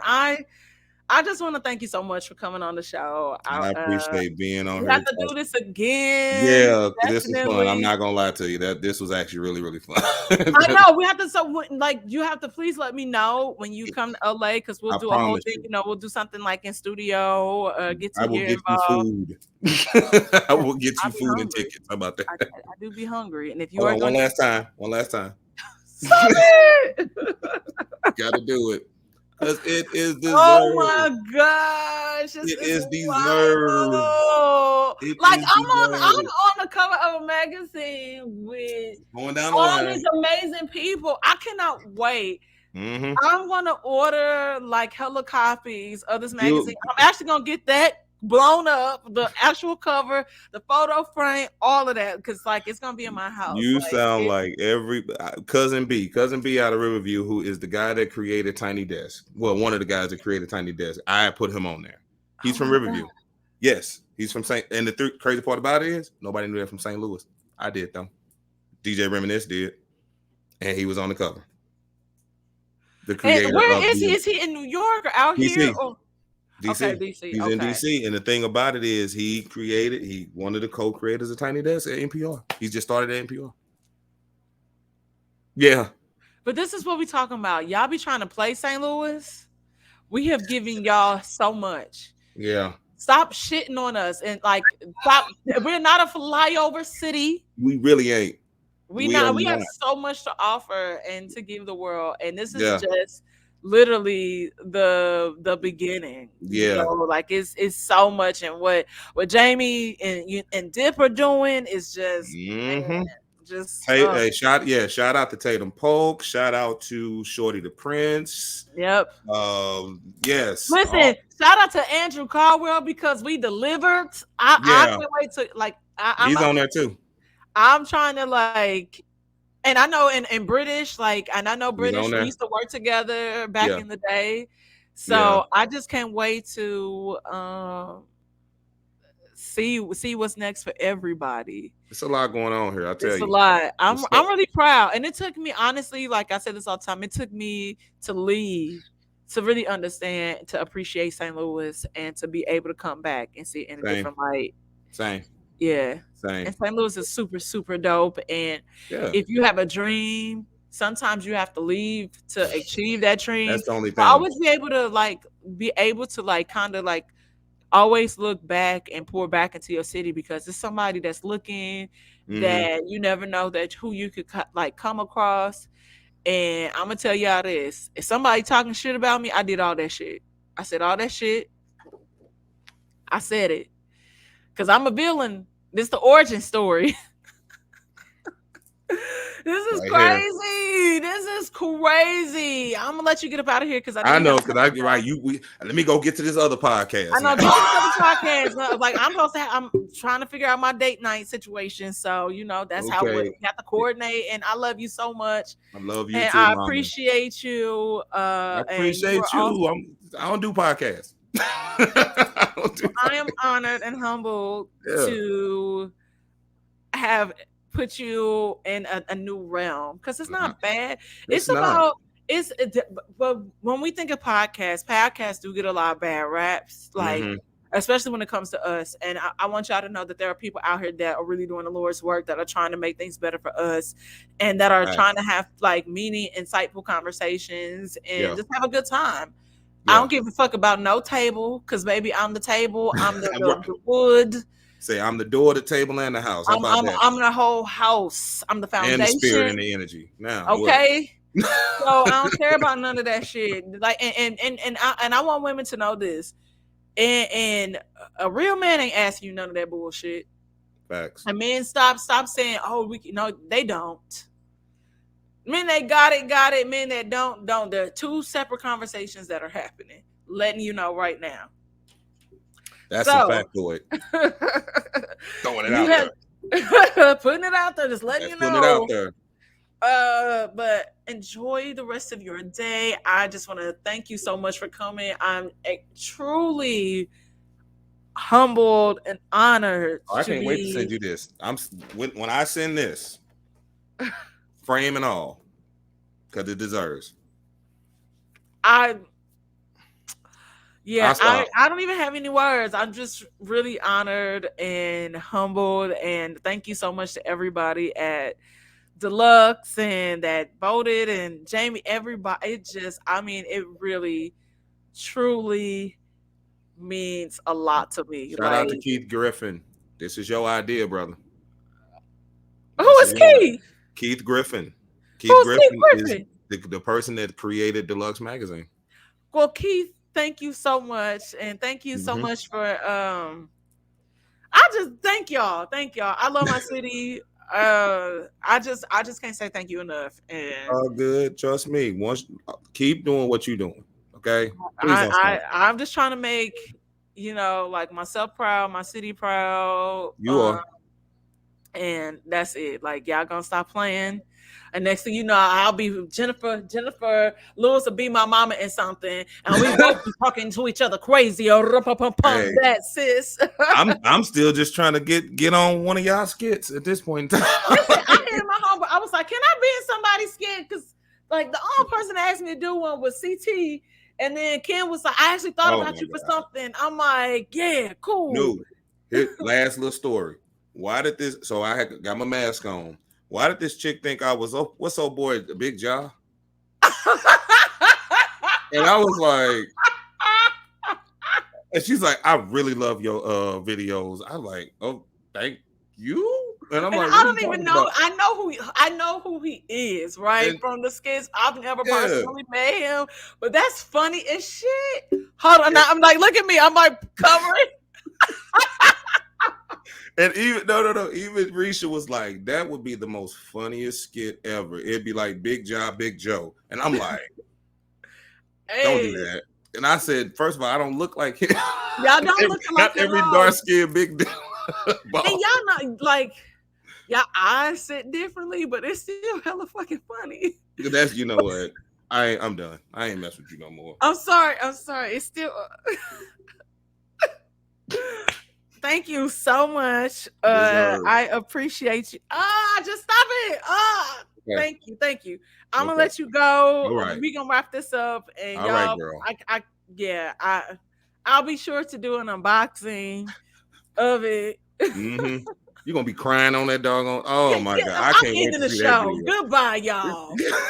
I just want to thank you so much for coming on the show. I appreciate being on here. We have to do this again. Yeah, this is fun. I'm not gonna lie to you. That this was actually really, really fun. I know. We have to you have to please let me know when you come to LA because we'll do a whole thing. You know, we'll do something like in studio. Get to hear involved. I will get you food and tickets. How about that? I do be hungry, and if you are one last time. Stop it. Gotta do it. Because it is deserved. Oh my gosh. It is deserved. Like I'm on the cover of a magazine with going down all these amazing people. I cannot wait. Mm-hmm. I'm gonna order like hella copies of this magazine. I'm actually gonna get that blown up, the actual cover, the photo frame, all of that, because like it's gonna be in my house. You sound like every cousin B out of Riverview, who is the guy that created Tiny Desk. Well, one of the guys that created Tiny Desk. I put him on there. He's from Riverview. God. Yes, he's from St. And the crazy part about it is nobody knew that from St. Louis. I did though. DJ Reminisce did, and he was on the cover. The creator. And where is he? Is he in New York or out DC. here? Or? DC. Okay, DC. He's in DC, and the thing about it is he one of the co-creators of Tiny Desk at NPR. He just started at NPR. Yeah. But this is what we talking about. Y'all be trying to play St. Louis. We have given y'all so much. Yeah. Stop shitting on us and like stop. We're not a flyover city. We really ain't. We have so much to offer and to give the world, and this is just literally the beginning. Yeah, you know, like it's so much, and what Jamie and Dip are doing is just man, just shout out to Tatum Polk, shout out to Shorty the Prince. Yep. Yes. Listen, shout out to Andrew Caldwell because we delivered. I can't wait to like. He's on there too. I'm trying to like. And I know in British, like, and I know British, we used to work together back in the day. So I just can't wait to see what's next for everybody. It's a lot going on here. It's a lot. I'm really proud. And it took me, honestly, like I said this all the time, it took me to leave to really understand, to appreciate St. Louis and to be able to come back and see it in a different light. Same. Yeah. Same. And St. Louis is super, super dope. And if you have a dream, sometimes you have to leave to achieve that dream. That's the only thing. Always be able to kind of like always look back and pour back into your city because it's somebody that's looking that you never know that who you could like come across. And I'm gonna tell y'all this: if somebody talking shit about me, I did all that shit. I said all that shit. I said it. Because I'm a villain. This is the origin story. This is Right here. crazy. This is crazy. I'm gonna let you get up out of here because I know, because I right. Let me go get to this other podcast. I know now. this is the podcast. Like I'm supposed to I'm trying to figure out my date night situation. So that's how we got to coordinate. And I love you so much. I love you and too, I Mama. appreciate you. I appreciate you. I don't do podcasts. I am honored and humbled to have put you in a new realm because it's not bad. But when we think of podcasts do get a lot of bad raps, like especially when it comes to us. And I want y'all to know that there are people out here that are really doing the Lord's work, that are trying to make things better for us, and that are trying to have like meaning, insightful conversations, and just have a good time. I don't give a fuck about no table, because baby, I'm the table. I'm the wood. Say I'm the door, the table, and the house. How about that? I'm the whole house. I'm the foundation. And the spirit and the energy. Now, okay. So I don't care about none of that shit. Like, and I want women to know this. And a real man ain't asking you none of that bullshit. Facts. And men stop saying, "Oh, they don't." Men that got it. Men that don't. There are two separate conversations that are happening. Letting you know right now. That's a factoid. Throwing it out there. Putting it out there. Just letting you know. Putting it out there. But enjoy the rest of your day. I just want to thank you so much for coming. I'm truly humbled and honored. I can't wait to send you this. When I send this. Frame and all, because it deserves. I don't even have any words. I'm just really honored and humbled, and thank you so much to everybody at Deluxe and that voted, and Jamie, everybody. It really, truly means a lot to me. Shout out to Keith Griffin. This is your idea, brother. Who is Keith? Keith Griffin. Keith Griffin is the person that created Deluxe Magazine. Well, Keith, thank you so much, and thank you so much for. I just thank y'all. I love my city. I just can't say thank you enough. And all good. Trust me. Keep doing what you're doing. Okay. I'm just trying to make like myself proud, my city proud. You are. And that's it. Like, y'all gonna stop playing. And next thing you know, I'll be Jennifer Lewis will be my mama and something. And we both be talking to each other crazy. Hey, that sis. I'm still just trying to get on one of y'all skits at this point in time. I had my home, I was like, can I be in somebody's skit? Because like the only person that asked me to do one was CT. And then Ken was like, I actually thought about you for something. I'm like, yeah, cool. No. Last little story. Why did this? So I got my mask on. Why did this chick think I was? What's old boy, the Big Jaw? And I was like, and she's like, I really love your videos. I'm like, oh, thank you. And I'm like, I don't even know. About? I know who he is, right? From the skits. I've never personally met him, but that's funny as shit. Hold on, I'm like, look at me. I'm like covering. And even even Risha was like, that would be the most funniest skit ever. It'd be like Big Job, Big Joe. And I'm like, don't do that. And I said, first of all, I don't look like him. Y'all don't look like him. Not every dark skinned big dude. And y'all not like y'all eyes sit differently, but it's still hella fucking funny. That's what. I'm done. I ain't mess with you no more. I'm sorry. It's still thank you so much. I appreciate you. Just stop it. Okay. Thank you. I'm gonna let you go. All right. We're gonna wrap this up. And all y'all, right, girl. I'll be sure to do an unboxing of it. Mm-hmm. You're gonna be crying on that doggone. Oh my God. I can't wait to see the show. Goodbye, y'all.